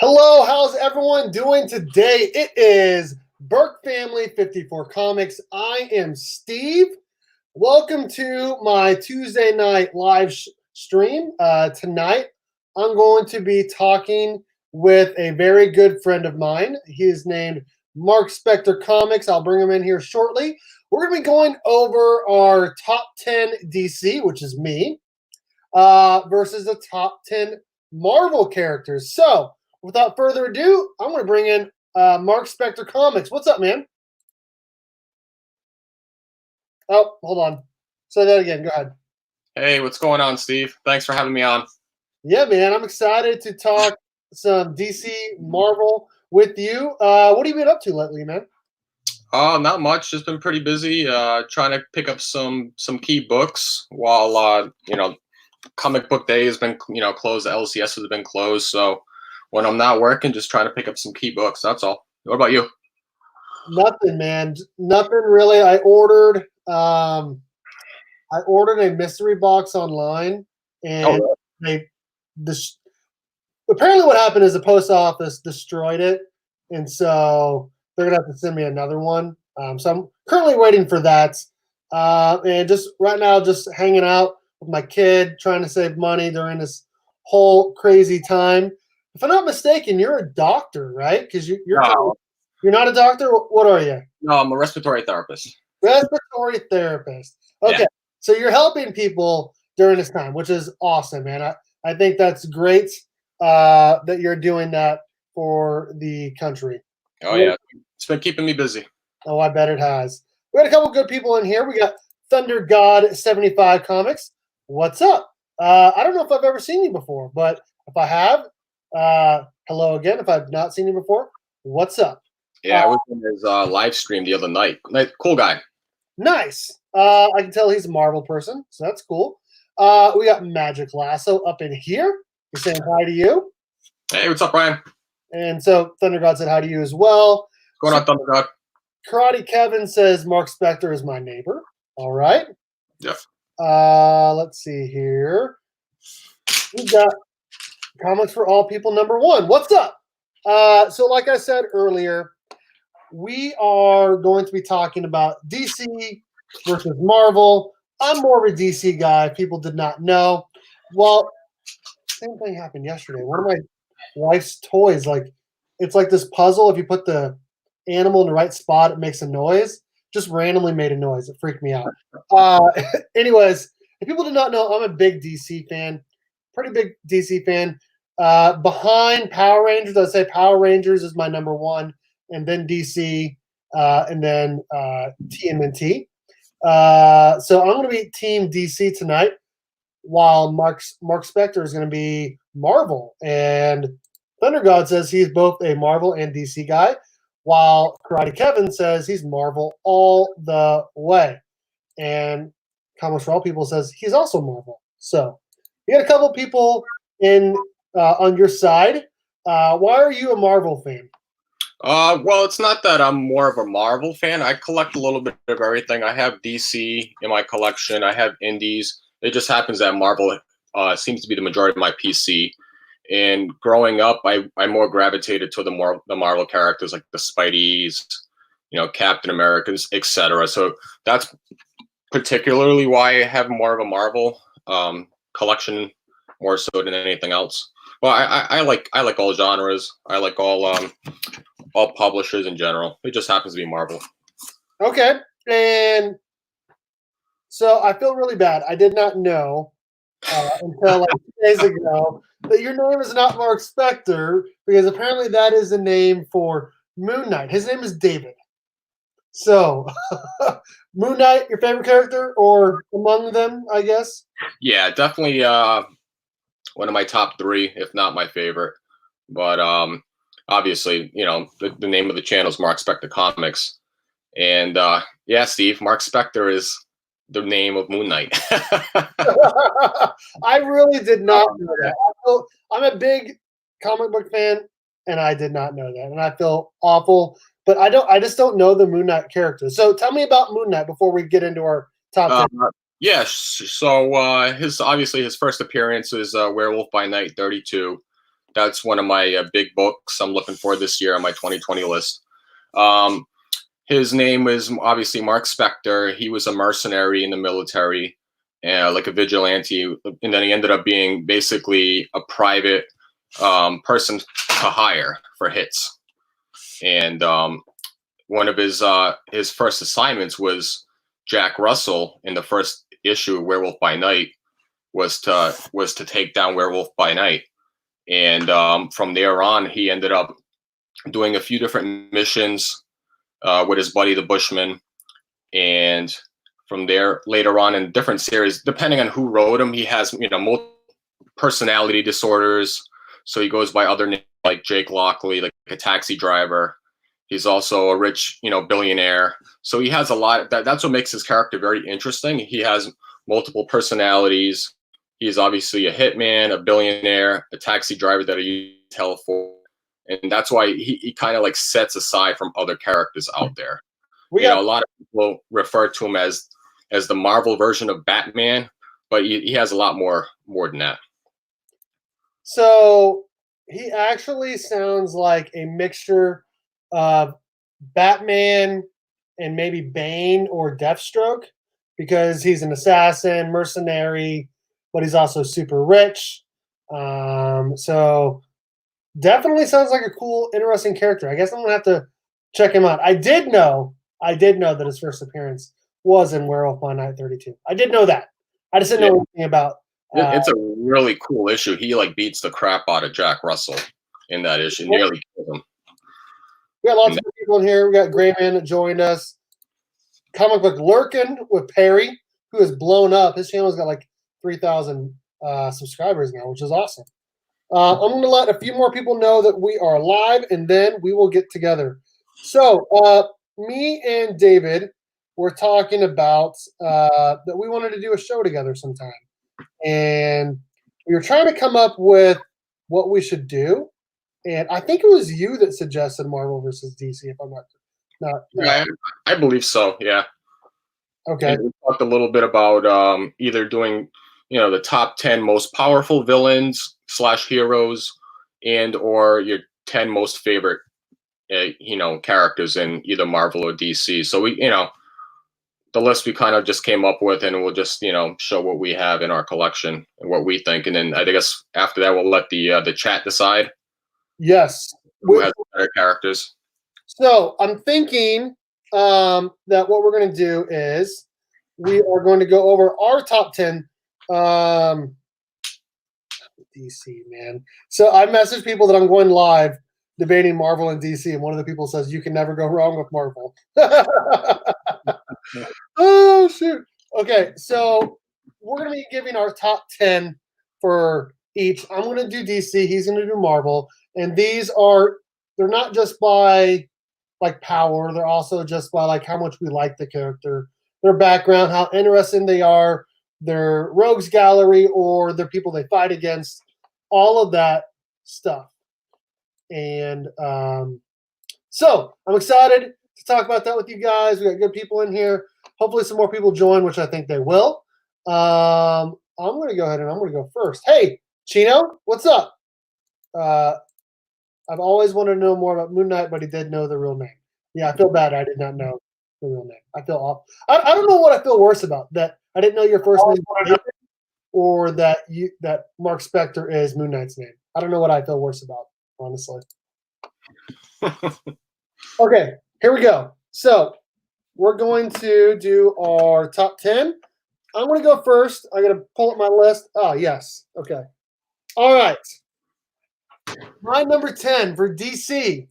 Hello, how's everyone doing today? It is Burke Family 54 Comics. I am Steve. Welcome to my Tuesday night live stream. Tonight, I'm going to be talking with a very good friend of mine. He is named Marc Spector Comics. I'll bring him in here shortly. We're going to be going over our top 10 DC, which is me, versus the top 10 Marvel characters. So, without further ado, I'm going to bring in Marc Spector Comics. What's up, man? Oh, hold on. Say that again. Go ahead. Hey, what's going on, Steve? Thanks for having me on. Yeah, man. I'm excited to talk some DC Marvel with you. What have you been up to lately, man? Not much. Just been pretty busy. Trying to pick up some key books while comic book day has been closed. The LCS has been closed, so when I'm not working, just trying to pick up some key books. That's all. What about you? Nothing, man. Nothing really. I ordered a mystery box online, and apparently what happened is the post office destroyed it, and so they're gonna have to send me another one. So I'm currently waiting for that, and just right now, just hanging out with my kid, trying to save money during this whole crazy time. If I'm not mistaken, you're a doctor, right? Because you're not a doctor. What are you? No, I'm a respiratory therapist. Respiratory therapist. Okay, yeah. So you're helping people during this time, which is awesome, man. I think that's great that you're doing that for the country. Oh, yeah. It's been keeping me busy. Oh, I bet it has. We got a couple good people in here. We got Thunder God 75 Comics. What's up? I don't know if I've ever seen you before, but if I have, hello again. If I've not seen you before, what's up? Yeah, I was in his live stream the other night. Cool guy. Nice. I can tell he's a Marvel person, so that's cool. We got Magic Lasso up in here. He's saying hi to you. Hey, what's up, Brian? And so Thunder God said hi to you as well. What's going on, Thunder God? Karate Kevin says Marc Spector is my neighbor. All right. Yep. Let's see here. We've got Comics for All People #1. What's up? So like I said earlier, we are going to be talking about DC versus Marvel. I'm more of a DC guy. People did not know. Well, same thing happened yesterday. One of my wife's toys, it's like this puzzle. If you put the animal in the right spot, it makes a noise. Just randomly made a noise. It freaked me out. Anyways, if people did not know, I'm a big DC fan. Pretty big DC fan. Behind Power Rangers, I'd say Power Rangers is my #1, and then DC, and then TMNT. So I'm going to be Team DC tonight, while Marc Spector is going to be Marvel. And Thunder God says he's both a Marvel and DC guy, while Karate Kevin says he's Marvel all the way. And Comics for All People says he's also Marvel. So you got a couple people in on your side. Why are you a Marvel fan? Well, it's not that I'm more of a Marvel fan. I collect a little bit of everything. I have DC in my collection. I have indies. It just happens that Marvel seems to be the majority of my PC. And growing up, I more gravitated to the Marvel characters like the Spideys, Captain Americans, etc. So that's particularly why I have more of a Marvel collection, more so than anything else. Well, I like all genres. I like all publishers in general. It just happens to be Marvel. Okay, and so I feel really bad. I did not know until like 2 days ago that your name is not Marc Spector, because apparently that is the name for Moon Knight. His name is David. So, Moon Knight, your favorite character, or among them, I guess? Yeah, definitely one of my top 3, if not my favorite. But obviously, the name of the channel is Marc Spector Comics. And yeah, Steve, Marc Spector is the name of Moon Knight. I really did not know that. I'm a big comic book fan, and I did not know that. And I feel awful. But I just don't know the Moon Knight character. So tell me about Moon Knight before we get into our top 10. Yeah, so his first appearance is Werewolf by Night 32. That's one of my big books I'm looking for this year on my 2020 list. His name is obviously Marc Spector. He was a mercenary in the military, like a vigilante, and then he ended up being basically a private person to hire for hits. And one of his first assignments was Jack Russell in the first issue of Werewolf by Night was to take down Werewolf by Night. And from there on, he ended up doing a few different missions with his buddy the Bushman, and from there later on in different series, depending on who wrote him, he has multiple personality disorders. So he goes by other names like Jake Lockley, like a taxi driver. He's also a rich, billionaire. So he has a lot. That's what makes his character very interesting. He has multiple personalities. He's obviously a hitman, a billionaire, a taxi driver that he tell for. And that's why he kind of like sets aside from other characters out there. A lot of people refer to him as the Marvel version of Batman, but he has a lot more than that. So he actually sounds like a mixture of Batman and maybe Bane or Deathstroke, because he's an assassin, mercenary, but he's also super rich. So definitely sounds like a cool, interesting character. I guess I'm gonna have to check him out. I did know that his first appearance was in Werewolf by Night 32. I did know that. I just didn't know anything about. It's a really cool issue. He like beats the crap out of Jack Russell in that issue. Nearly killed him. We got lots of people in here. We got Grayman that joined us. Comic Book Lurkin with Perry, who has blown up. His channel's got like 3,000 subscribers now, which is awesome. I'm going to let a few more people know that we are live, and then we will get together. So me and David were talking about that we wanted to do a show together sometime. And we were trying to come up with what we should do. And I think it was you that suggested Marvel versus DC, if I'm not. Yeah, I believe so. Yeah. Okay. And we talked a little bit about either doing, the top 10 most powerful villains / heroes, and or your 10 most favorite, characters in either Marvel or DC. So we, the list we kind of just came up with, and we'll just, show what we have in our collection and what we think, and then I guess after that we'll let the chat decide. Yes. Who has better characters? So I'm thinking that what we're going to do is we are going to go over our top 10 DC, man. So I messaged people that I'm going live debating Marvel and DC, and one of the people says you can never go wrong with Marvel. Oh, shoot. Okay, so we're going to be giving our top 10 for each. I'm going to do DC. He's going to do Marvel. And they're not just by like power. They're also just by like how much we like the character, their background, how interesting they are, their rogues gallery, or their people they fight against, all of that stuff. And so I'm excited to talk about that with you guys. We got good people in here. Hopefully some more people join, which I think they will. I'm going to go ahead and I'm going to go first. Hey, Chino, what's up? I've always wanted to know more about Moon Knight, but he did know the real name. Yeah, I feel bad. I did not know the real name. I feel awful. I don't know what I feel worse about, that I didn't know your first name or that Marc Spector is Moon Knight's name. I don't know what I feel worse about, honestly. Okay, here we go. So we're going to do our top 10. I'm going to go first. I'm going to pull up my list. Oh, yes. Okay. All right. My number 10 for DC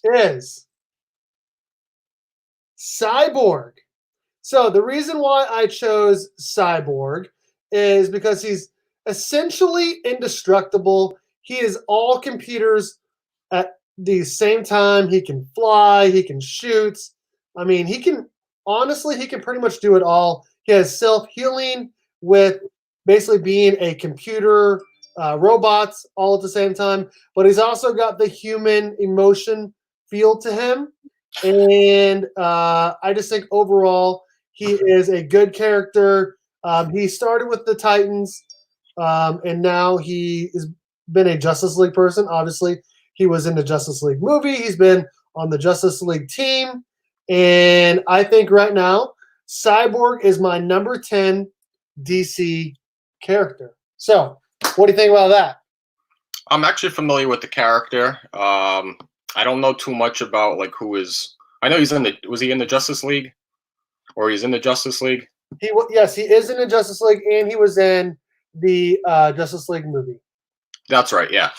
is Cyborg. So the reason why I chose Cyborg is because he's essentially indestructible. He is all computers at the same time. He can fly. He can shoot. I mean, he can pretty much do it all. He has self-healing with basically being a computer robots all at the same time, but he's also got the human emotion feel to him. And I just think overall he is a good character. He started with the Titans, and now he is been a Justice League person. Obviously, he was in the Justice League movie. He's been on the Justice League team. And I think right now, Cyborg is my number 10 DC character. So, what do you think about that? I'm actually familiar with the character. I don't know too much about like who is. I know he's in the. Was he in the Justice League? Or he's in the Justice League? Yes, he is in the Justice League, and he was in the Justice League movie. That's right. Yeah,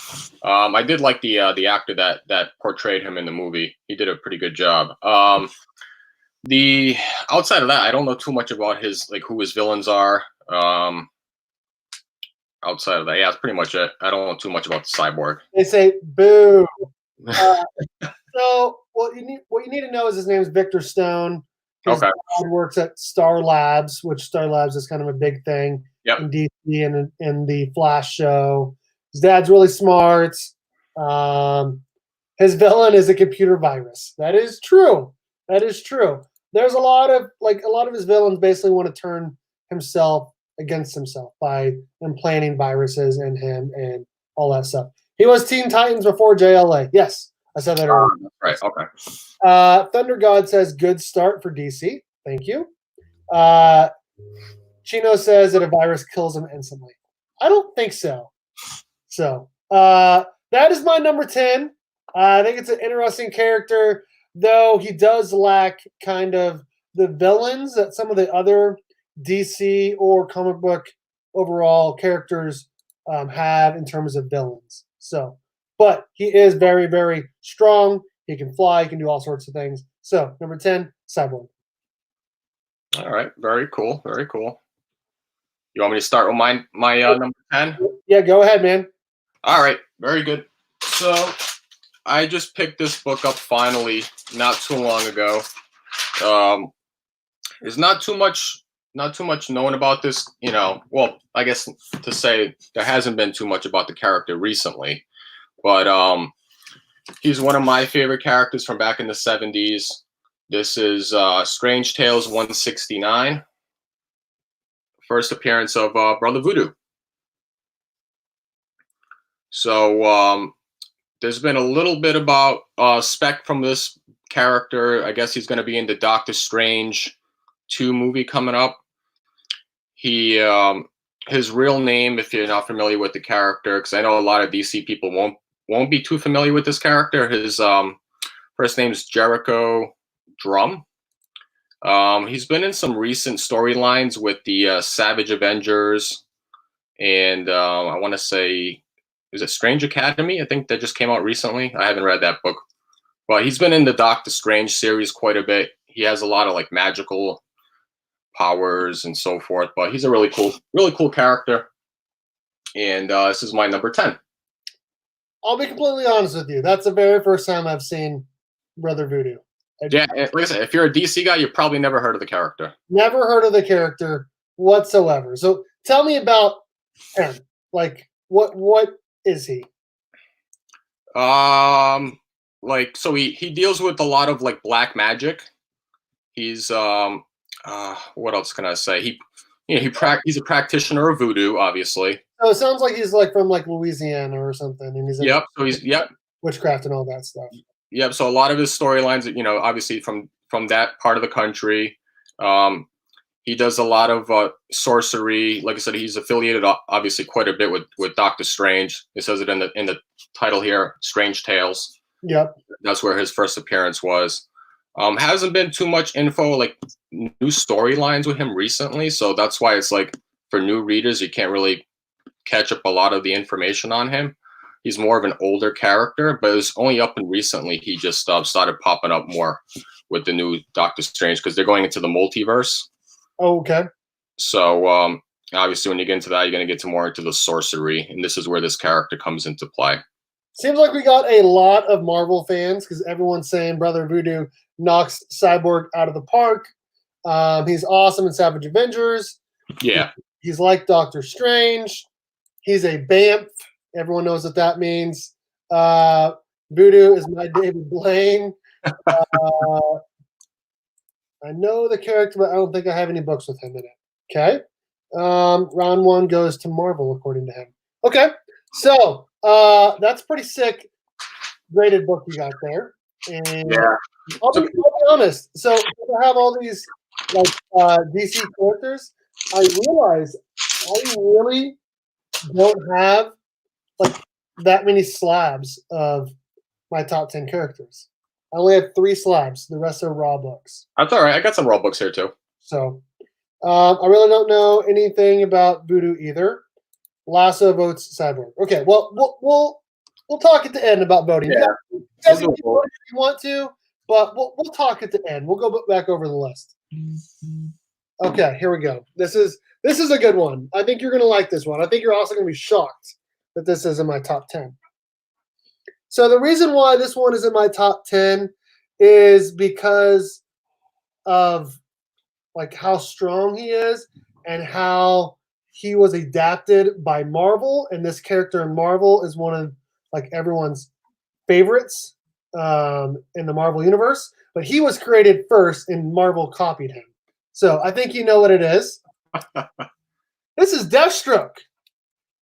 I did like the actor that portrayed him in the movie. He did a pretty good job. The outside of that, I don't know too much about his like who his villains are. Outside of that, yeah, that's pretty much it. I don't know too much about the Cyborg. They say boo. So what you need to know is his name is Victor Stone. His Okay. dad works at Star Labs, which Star Labs is kind of a big thing in DC and in the Flash show. His dad's really smart. His villain is a computer virus. That is true. That is true. There's a lot of his villains basically want to turn himself against himself by implanting viruses in him and all that stuff. He was Teen Titans before JLA. Yes, I said that earlier. Right. Okay. Thunder God says good start for DC. Thank you. Chino says that a virus kills him instantly. I don't think so. So that is my number 10. I think it's an interesting character, though he does lack kind of the villains that some of the other DC or comic book overall characters have in terms of villains. So, but he is very, very strong. He can fly. He can do all sorts of things. So, number 10, Cyborg. All right. Very cool. Very cool. You want me to start with my number 10? Yeah, go ahead, man. All right. Very good. So, I just picked this book up finally not too long ago. There's not too much known about this, well, I guess to say there hasn't been too much about the character recently, but he's one of my favorite characters from back in the 70s. This is Strange Tales 169, first appearance of Brother Voodoo. So there's been a little bit about spec from this character. I guess he's going to be in the Doctor Strange 2 movie coming up. He his real name, if you're not familiar with the character, because I know a lot of DC people won't be too familiar with this character. His first name is Jericho Drum. He's been in some recent storylines with the Savage Avengers, and I want to say, is it Strange Academy? I think that just came out recently. I haven't read that book, but he's been in the Doctor Strange series quite a bit. He has a lot of like magical powers and so forth, but he's a really cool character, and this is my number 10. I'll be completely honest with you. That's the very first time I've seen Brother Voodoo. Yeah, like I said, if you're a DC guy, you've probably never heard of the character. Never heard of the character whatsoever. So tell me about him. Like, what is he? Like, so he deals with a lot of like black magic. He's what else can I say? He's a practitioner of voodoo, obviously. So it sounds like he's like from like Louisiana or something, and he's witchcraft and all that stuff. Yep. So a lot of his storylines, obviously from that part of the country. He does a lot of sorcery. Like I said, he's affiliated obviously quite a bit with Doctor Strange. It says it in the title here, Strange Tales. Yep. That's where his first appearance was. Hasn't been too much info, like new storylines with him recently. So that's why it's like for new readers, you can't really catch up a lot of the information on him. He's more of an older character, but it was only up and recently he just started popping up more with the new Doctor Strange because they're going into the multiverse. Oh, okay. So obviously when you get into that, you're going to get more into the sorcery, and this is where this character comes into play. Seems like we got a lot of Marvel fans because everyone's saying Brother Voodoo knocks Cyborg out of the park. He's awesome in Savage Avengers. Yeah. He's like Doctor Strange. He's a BAMF. Everyone knows what that means. Voodoo is my David Blaine. I know the character, but I don't think I have any books with him in it. Okay. Round 1 goes to Marvel, according to him. Okay. So That's pretty sick graded book you got there. And Yeah. I'll be honest. So I have all these like DC characters. I realize I really don't have like that many slabs of my top 10 characters. I only have 3 slabs. The rest are raw books. That's all right. I got some raw books here too. So I really don't know anything about Voodoo either. Lasso votes Cyborg. Okay, well we'll talk at the end about voting. Yeah. You guys can keep voting if you want to, but we'll talk at the end. We'll go back over the list. Okay, here we go. This is a good one. I think you're gonna like this one. I think you're also gonna be shocked that this is in my top 10. So the reason why this one is in my top 10 is because of like how strong he is and how he was adapted by Marvel, and this character in Marvel is one of like everyone's favorites in the Marvel universe. But he was created first, and Marvel copied him. So I think you know what it is. This is Deathstroke.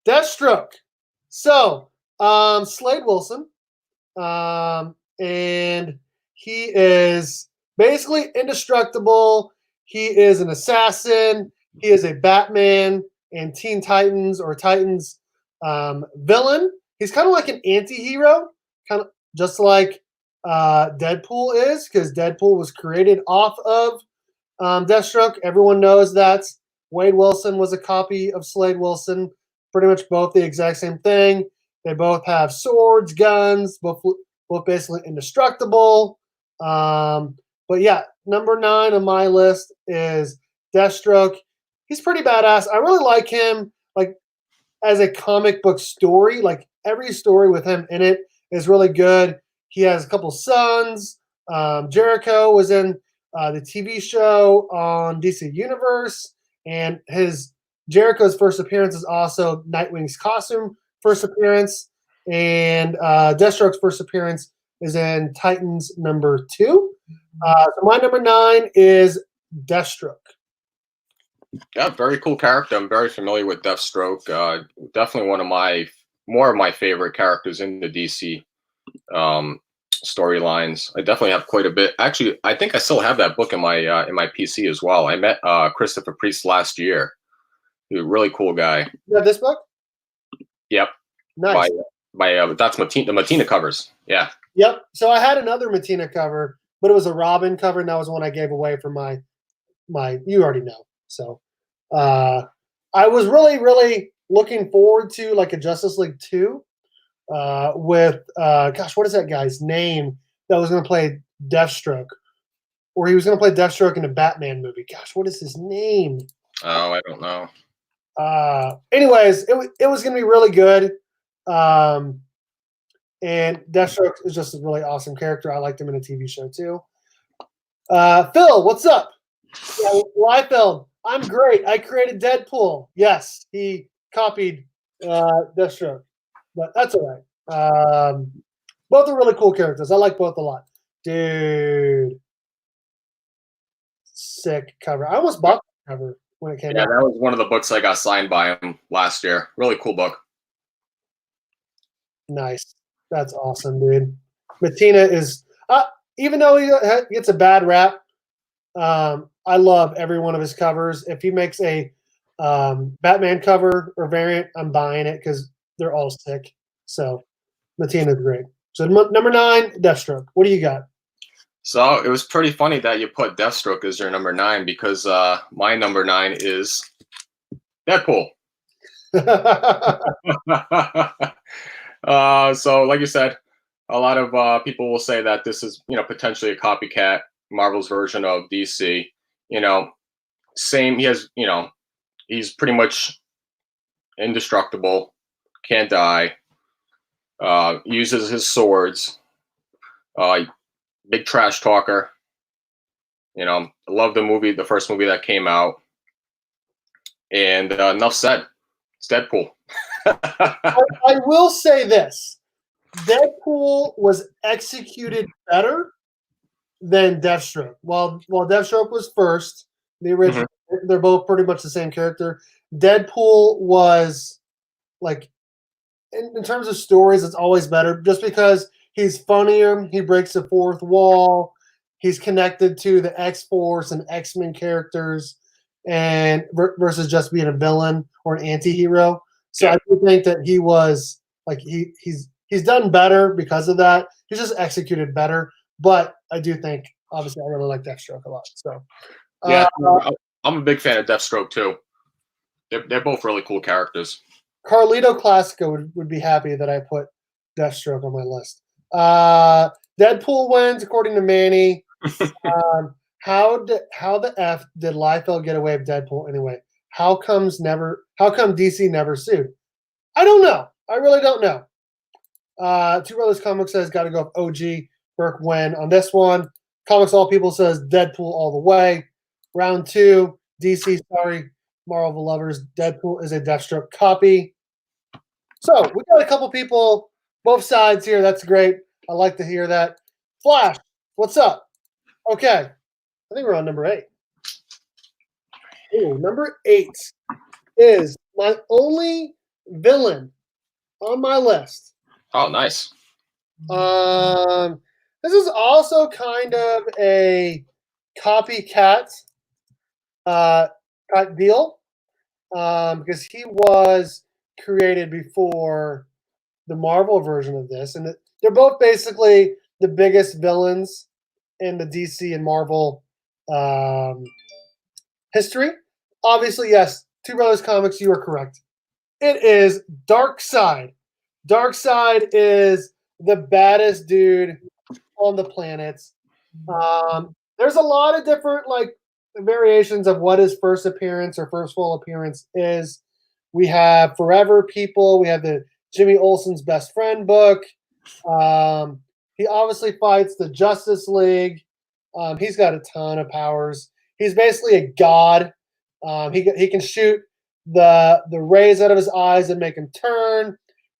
Deathstroke. So Slade Wilson, and he is basically indestructible. He is an assassin. He is a Batman and Teen Titans or Titans villain. He's kind of like an anti-hero, kind of just like Deadpool is, because Deadpool was created off of Deathstroke. Everyone knows that Wade Wilson was a copy of Slade Wilson. Pretty much both the exact same thing. They both have swords, guns, both basically indestructible. But yeah, number 9 on my list is Deathstroke. He's pretty badass. I really like him, like as a comic book story. Like every story with him in it is really good. He has a couple sons. Jericho was in the TV show on DC Universe, and Jericho's first appearance is also Nightwing's costume first appearance, and Deathstroke's first appearance is in Titans number 2. So my number 9 is Deathstroke. Yeah, very cool character. I'm very familiar with Deathstroke. Definitely one of more of my favorite characters in the DC storylines. I definitely have quite a bit. Actually, I think I still have that book in my PC as well. I met Christopher Priest last year. He's a really cool guy. You have this book? Yep. Nice. That's the Matina covers. Yeah. Yep. So I had another Matina cover, but it was a Robin cover, and that was one I gave away for my you already know. So I was really looking forward to like a Justice League 2 with gosh, what is that guy's name that was going to play Deathstroke, or he was going to play Deathstroke in a Batman movie? Gosh, what is his name? Oh, I don't know. Anyways, it was going to be really good. And Deathstroke is just a really awesome character. I liked him in a TV show too. Phil, what's up? Yeah, Liefeld, I'm great. I created Deadpool. Yes, he copied Deathstroke, but that's all right. Both are really cool characters. I like both a lot. Dude, sick cover. I almost bought the cover when it came out. Yeah, that was one of the books I got signed by him last year. Really cool book. Nice. That's awesome, dude. Matina is, even though he gets a bad rap, I love every one of his covers. If he makes a Batman cover or variant, I'm buying it because they're all sick. So Matina is great. So number 9, Deathstroke. What do you got? So it was pretty funny that you put Deathstroke as your number 9 because my number 9 is Deadpool. So like you said, a lot of people will say that this is, potentially a copycat Marvel's version of DC. Same. He has, he's pretty much indestructible, can't die. Uses his swords. Big trash talker. I love the first movie that came out. And enough said. It's Deadpool. I will say this. Deadpool was executed better than Deathstroke. While Deathstroke was first, the original, they're both pretty much the same character. Deadpool was like in terms of stories, it's always better just because he's funnier. He breaks the fourth wall. He's connected to the X-Force and X-Men characters, and versus just being a villain or an anti-hero. So Yeah. I do think that he was like he's done better because of that. He's just executed better. But I do think obviously I really like Deathstroke a lot. So Yeah, uh, I'm a big fan of Deathstroke too. They're both really cool characters. Carlito Classico would be happy that I put Deathstroke on my list. Deadpool wins according to Manny. How the f did Liefeld get away with Deadpool anyway? How come DC never sued? I don't know. I really don't know. Two Brothers Comics says got to go with OG Burke win on this one. Comics All People says Deadpool all the way. Round 2, DC, sorry, Marvel lovers, Deadpool is a Deathstroke copy. So we got a couple people, both sides here. That's great. I like to hear that. Flash, what's up? Okay, I think we're on number 8. Ooh, number 8 is my only villain on my list. Oh, nice. This is also kind of a copycat type deal because he was created before the Marvel version of this, and they're both basically the biggest villains in the DC and Marvel history. Obviously, yes, Two Brothers Comics, you are correct. It is Darkseid. Darkseid is the baddest dude on the planet. There's a lot of different like variations of what his first appearance or first full appearance is. We have Forever People. We have the Jimmy Olsen's Best Friend book. He obviously fights the Justice League. He's got a ton of powers. He's basically a god. He can shoot the rays out of his eyes and make him turn.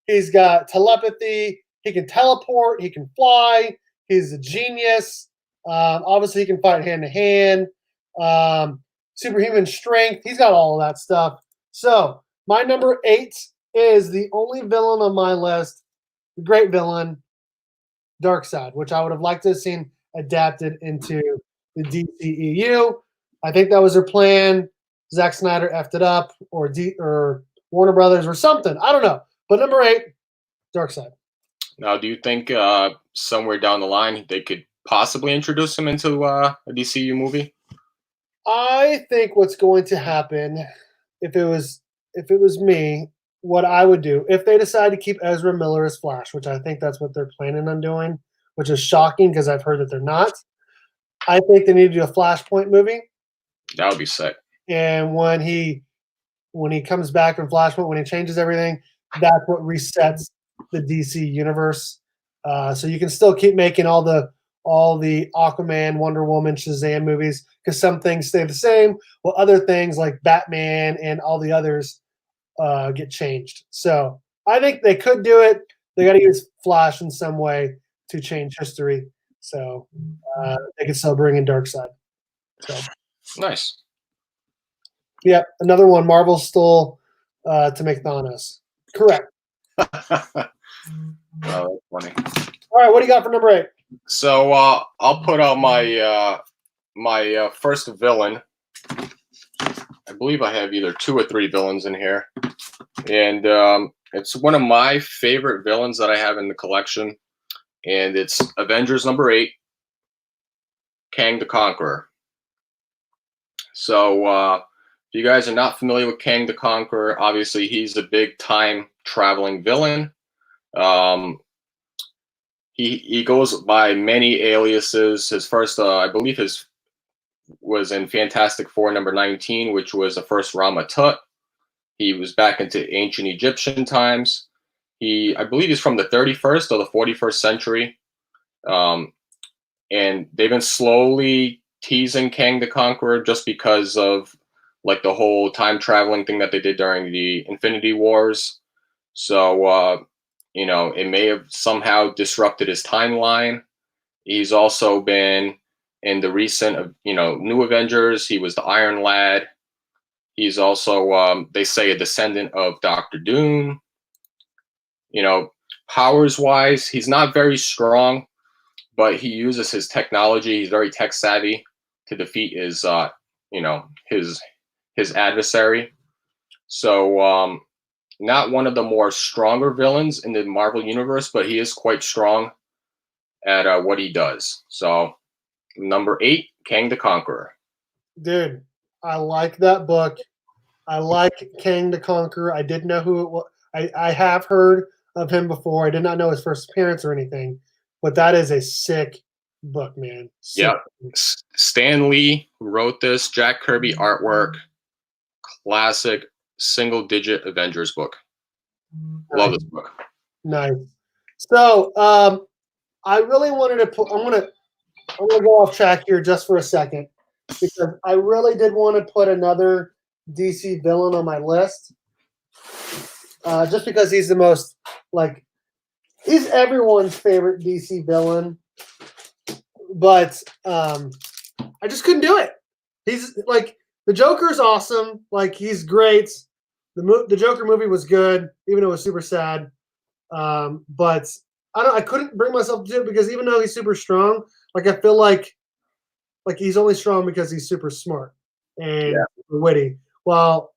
He's got telepathy. He can teleport. He can fly. He's a genius. Obviously, he can fight hand to hand. Superhuman strength. He's got all of that stuff. So my number 8 is the only villain on my list, the great villain, Darkseid, which I would have liked to have seen adapted into the DCEU. I think that was their plan. Zack Snyder effed it up, or Warner Brothers, or something. I don't know. But number 8, Darkseid. Now, do you think somewhere down the line they could possibly introduce him into a DCU movie? I think what's going to happen, if it was me, what I would do if they decide to keep Ezra Miller as Flash, which I think that's what they're planning on doing, which is shocking because I've heard that they're not. I think they need to do a Flashpoint movie. That would be sick. And when he comes back from Flashpoint, when he changes everything, that's what resets the DC universe. So you can still keep making all the Aquaman, Wonder Woman, Shazam movies because some things stay the same, while other things like Batman and all the others get changed. So I think they could do it. They got to use Flash in some way to change history. So they can still bring in Darkseid. So Nice. yeah, another one. Marvel stole to make Thanos. Correct. Oh, that's funny. All right, what do you got for number 8? So I'll put out my my first villain. I believe I have either 2 or 3 villains in here, and it's one of my favorite villains that I have in the collection, and it's Avengers number 8, Kang the Conqueror. So if you guys are not familiar with Kang the Conqueror, obviously he's a big time traveling villain. He goes by many aliases. His first, I believe, was in Fantastic Four number 19, which was the first Rama Tut. He was back into ancient Egyptian times. I believe he's from the 31st or the 41st century. And they've been slowly teasing Kang the Conqueror just because of like the whole time traveling thing that they did during the Infinity Wars. So, it may have somehow disrupted his timeline. He's also been in the recent, New Avengers. He was the Iron Lad. He's also, they say, a descendant of Doctor Doom. You know, powers wise, he's not very strong, but he uses his technology. He's very tech savvy to defeat his, you know, his adversary. So, not one of the more stronger villains in the Marvel universe, but he is quite strong at what he does. So, number 8, Kang the Conqueror. Dude, I like that book. I like Kang the Conqueror. I didn't know who it was. I have heard of him before. I did not know his first appearance or anything, but that is a sick book, man. Sick. Yeah, Stan Lee wrote this. Jack Kirby artwork. Classic single-digit Avengers book. Love this book. Nice. So, I really wanted to put. I'm gonna go off track here just for a second because I really did want to put another DC villain on my list. Just because he's the most he's everyone's favorite DC villain, but I just couldn't do it. He's like the Joker's awesome, like he's great. The Joker movie was good, even though it was super sad. But I couldn't bring myself to do it because even though he's super strong, like I feel like he's only strong because he's super smart and witty. Well,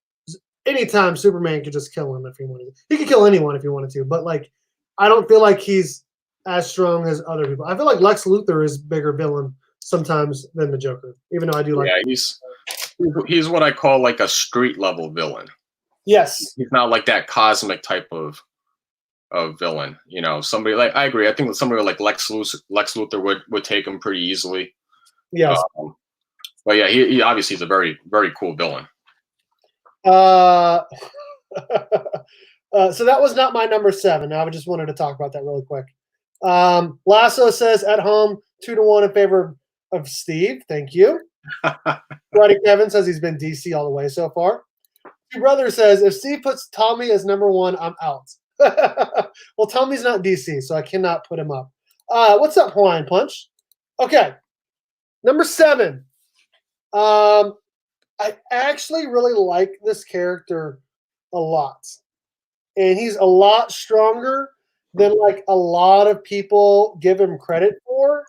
anytime Superman could just kill him if he wanted to. He could kill anyone if he wanted to, but like I don't feel like he's as strong as other people. I feel like Lex Luthor is bigger villain sometimes than the Joker, even though I do like. Yeah, he's what I call like a street level villain. Yes, he's not like that cosmic type of villain. You know, somebody like I agree. I think somebody like Lex Luthor would take him pretty easily. Yes, but yeah, he obviously is a very very cool villain. So that was not my number 7. I just wanted to talk about that really quick. Lasso says at home 2-1 in favor of Steve. Thank you. Roddy Kevin says he's been DC all the way so far. Two Brother says if Steve puts Tommy as number 1, I'm out. Well, Tommy's not DC, so I cannot put him up. What's up, Hawaiian Punch? Okay, number 7. I actually really like this character a lot. And he's a lot stronger than like a lot of people give him credit for.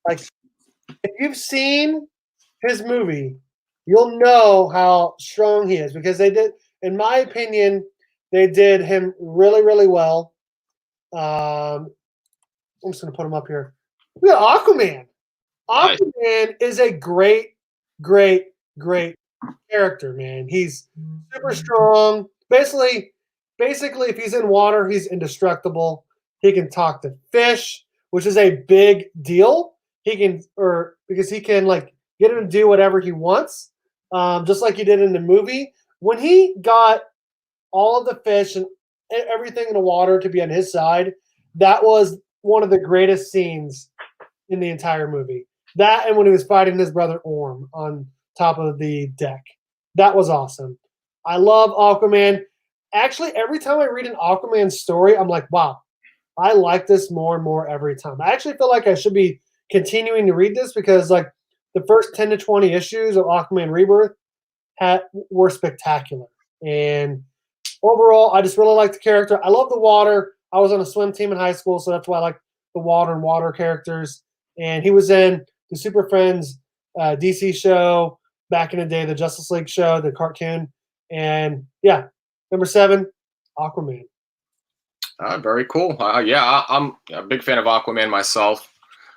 Like if you've seen his movie, you'll know how strong he is because they did, in my opinion, they did him really, really well. I'm just gonna put him up here. We got Aquaman. Aquaman is a great, great, great character, man. He's super strong. Basically, if he's in water, he's indestructible. He can talk to fish, which is a big deal. Because he can like get him to do whatever he wants, just like he did in the movie. When he got all of the fish and everything in the water to be on his side, that was one of the greatest scenes in the entire movie. That and when he was fighting his brother Orm on top of the deck. That was awesome. I love Aquaman. Actually, every time I read an Aquaman story, I'm like, wow, I like this more and more every time. I actually feel like I should be continuing to read this because like the first 10 to 20 issues of Aquaman Rebirth were spectacular. And overall, I just really like the character. I love the water. I was on a swim team in high school, so that's why I like the water characters. And he was in the Super Friends DC show back in the day, the Justice League show, the cartoon. And yeah, number 7, Aquaman. Very cool. I'm a big fan of Aquaman myself.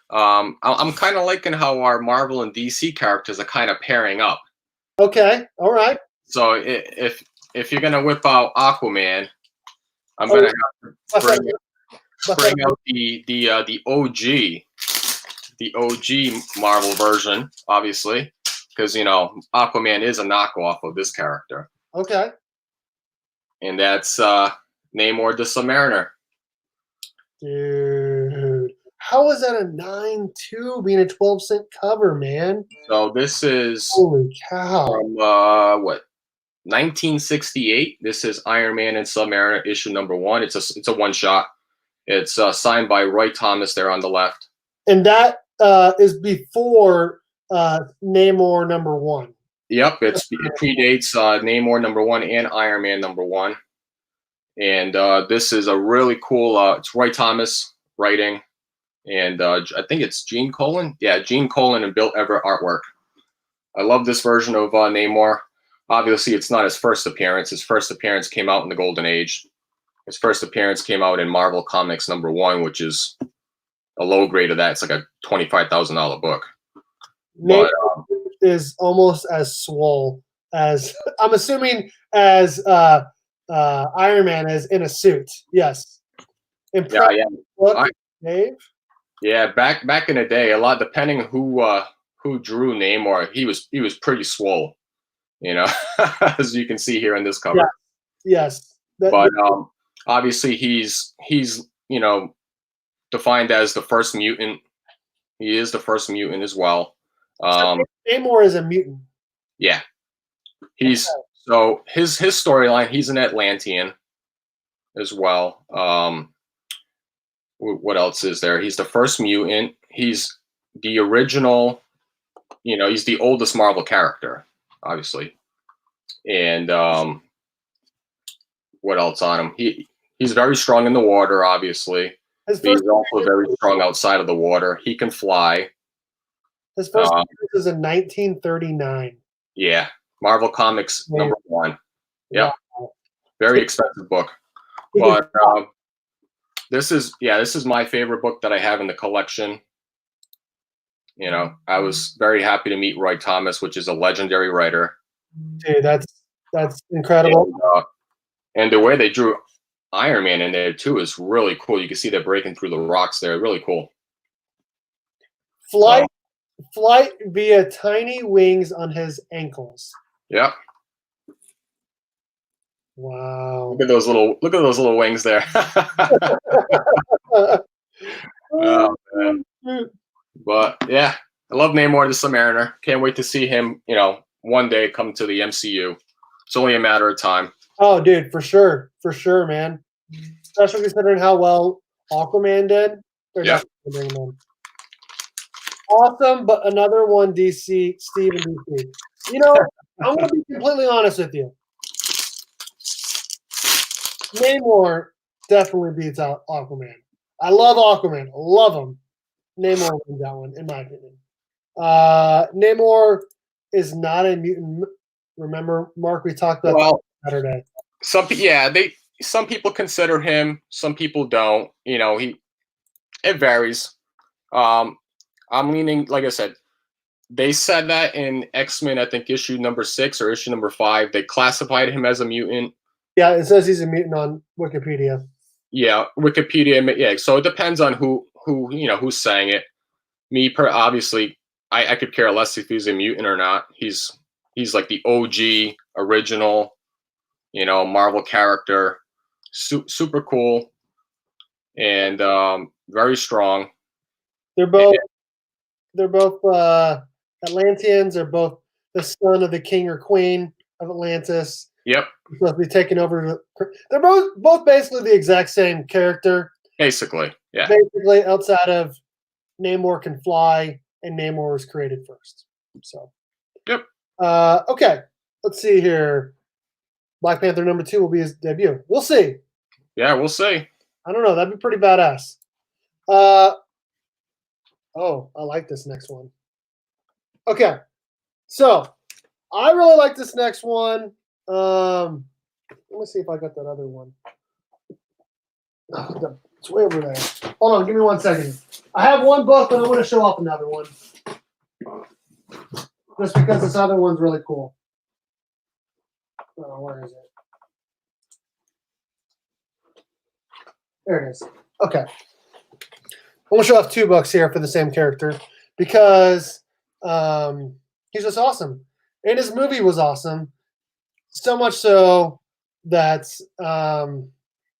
I'm kind of liking how our Marvel and DC characters are kind of pairing up. Okay, all right. So if you're gonna whip out Aquaman, I'm gonna have to bring out the OG Marvel version, obviously, because you know Aquaman is a knockoff of this character. Okay. And that's Namor the Submariner. Dude, how is that a 9.2 being a 12-cent cover, man? So this is holy cow from 1968. This is Iron Man and Submariner issue number 1. It's a one shot. It's signed by Roy Thomas there on the left. And that is before Namor number 1. Yep, it predates Namor number 1 and Iron Man number 1. And this is a really cool. It's Roy Thomas writing, and I think it's Gene Colan. Yeah, Gene Colan and Bill Everett artwork. I love this version of Namor. Obviously, it's not his first appearance. His first appearance came out in the Golden Age. His first appearance came out in Marvel Comics #1, which is a low grade of that. It's like a $25,000 book. Namor is almost as swole as I'm assuming as Iron Man is in a suit. Yes. Impressive look, Dave. Yeah, back in the day, a lot depending who drew Namor, he was pretty swole, as you can see here in this cover. Yes. But obviously he's defined as the first mutant. He is the first mutant as well. Namor is a mutant. Yeah. So his storyline, he's an Atlantean as well. What else is there? He's the first mutant. He's the original, he's the oldest Marvel character, obviously. And what else on him? He's very strong in the water, obviously. He's also very strong outside of the water. He can fly. His first was in 1939. Yeah, Marvel Comics #1. Yep. Wow. Very expensive book. But this is my favorite book that I have in the collection. I was very happy to meet Roy Thomas, which is a legendary writer. Dude, that's incredible. And the way they drew Iron Man in there too is really cool. You can see they're breaking through the rocks there. Really cool. Flight via tiny wings on his ankles. Yep. Wow. Look at those little wings there. Oh, man. But yeah, I love Namor the Submariner. Can't wait to see him, one day come to the MCU. It's only a matter of time. Oh, dude, for sure, man. Especially considering how well Aquaman did. Yeah. Awesome, but another one, DC, Steve and DC. I'm going to be completely honest with you. Namor definitely beats out Aquaman. I love Aquaman. I love him. Namor wins that one, in my opinion. Namor is not a mutant. Remember, Mark, we talked about that Saturday. Some people consider him. Some people don't. It varies. I'm leaning, like I said, they said that in X-Men, I think issue #6 or issue #5, they classified him as a mutant. Yeah, it says he's a mutant on Wikipedia. Yeah, Wikipedia. Yeah, so it depends on who's saying it. Obviously, I could care less if he's a mutant or not. He's like the OG original, Marvel character. Super cool and very strong. They're both Atlanteans. They're both the son of the king or queen of Atlantis. Yep. Supposed to be taking over. They're both basically the exact same character. Basically, yeah. Basically, outside of Namor can fly, and Namor was created first. So. Yep. Okay. Let's see here. Black Panther #2 will be his debut. We'll see. Yeah, we'll see. I don't know. That'd be pretty badass. Oh, I like this next one. Okay. So, I really like this next one. Let me see if I got that other one. Oh, it's way over there. Hold on. Give me 1 second. I have one book, but I want to show off another one. Just because this other one's really cool. Oh, where is it? There it is. Okay. I'm going to show off 2 books here for the same character because he's just awesome. And his movie was awesome. So much so that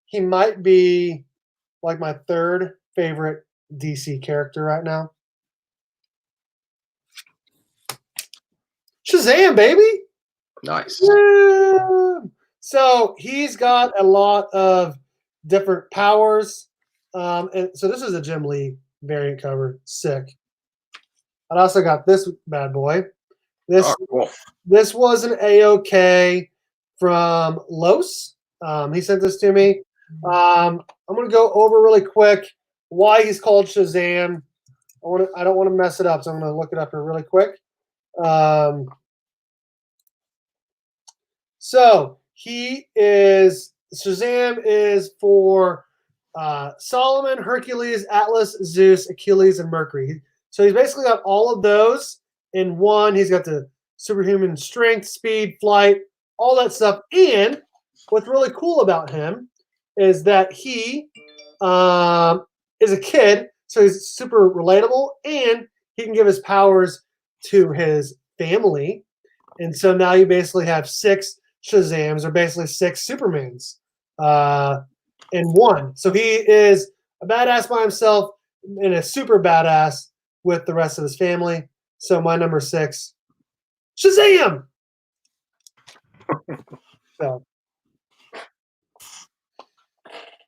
he might be like my 3rd favorite DC character right now. Shazam, baby! Nice. Yeah. So he's got a lot of different powers. And so this is a Jim Lee variant cover. Sick. I also got this bad boy. This was an AOK from Los. He sent this to me. I'm going to go over really quick why he's called Shazam. I don't want to mess it up, so I'm going to look it up here really quick. So Shazam is for Solomon, Hercules, Atlas, Zeus, Achilles, and Mercury. So he's basically got all of those in one. He's got the superhuman strength, speed, flight, all that stuff. And what's really cool about him is that he is a kid, so he's super relatable, and he can give his powers to his family. And so now you basically have 6 Shazams, or basically 6 Supermans in one. So he is a badass by himself and a super badass with the rest of his family. So my number 6, Shazam! So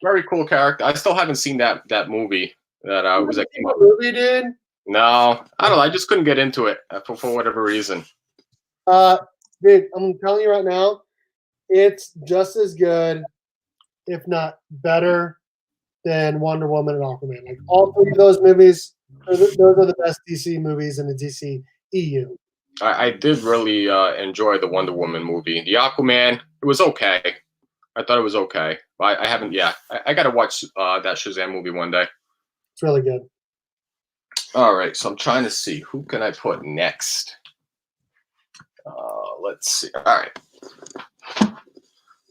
Very cool character. I still haven't seen that movie that was that came out. Movie, dude? No, I don't know. I just couldn't get into it for whatever reason. Dude, I'm telling you right now, it's just as good, if not better, than Wonder Woman and Aquaman. Like all 3 of those movies, those are the best DC movies in the DC EU. I did really enjoy the Wonder Woman movie. The Aquaman, it was okay. I thought it was okay. I haven't. Yeah, I got to watch that Shazam movie one day. It's really good. All right, so I'm trying to see who can I put next. Let's see. All right.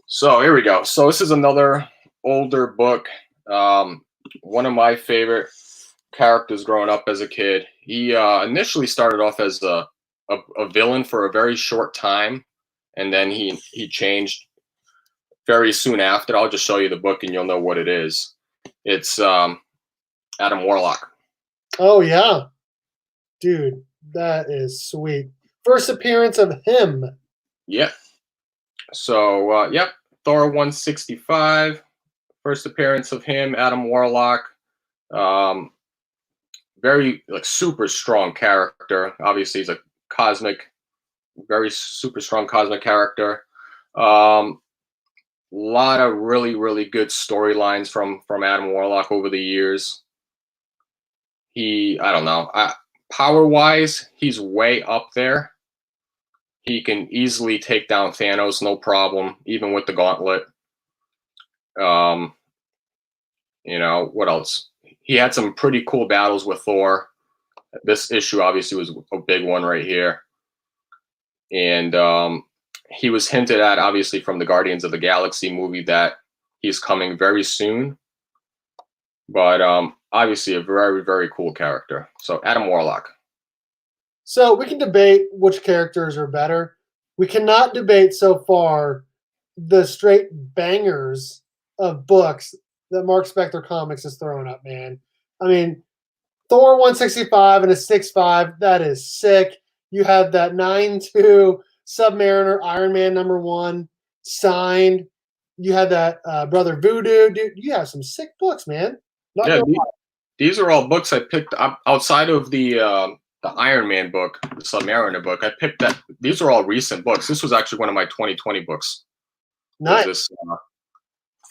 So here we go. So this is another older book. One of my favorite characters growing up as a kid. He initially started off as a villain for a very short time, and then he changed very soon after. I'll just show you the book and you'll know what it is. It's Adam Warlock. Oh yeah, dude, that is sweet. First appearance of him. Yep. So yep, Thor 165. First appearance of him, Adam Warlock. Very super strong character. Obviously, he's a very super strong cosmic character. Lot of really good storylines from Adam Warlock over the years. I don't know. Power wise, he's way up there. He can easily take down Thanos, no problem, even with the gauntlet. You know, what else? He had some pretty cool battles with Thor. This issue obviously was a big one right here. And he was hinted at, obviously, from the Guardians of the Galaxy movie that he's coming very soon. But obviously a very cool character. So Adam Warlock. So we can debate which characters are better. We cannot debate so far the straight bangers of books that Marc Spector Comics is throwing up, man. I mean, Thor 165 and a 6.5, that is sick. You have that 9.2 Submariner Iron Man #1 signed. You had that Brother Voodoo, dude. You have some sick books, man. Yeah, these are all books I picked up outside of the Iron Man book, the Submariner book. I picked that. These are all recent books. This was actually one of my 2020 books. Nice. This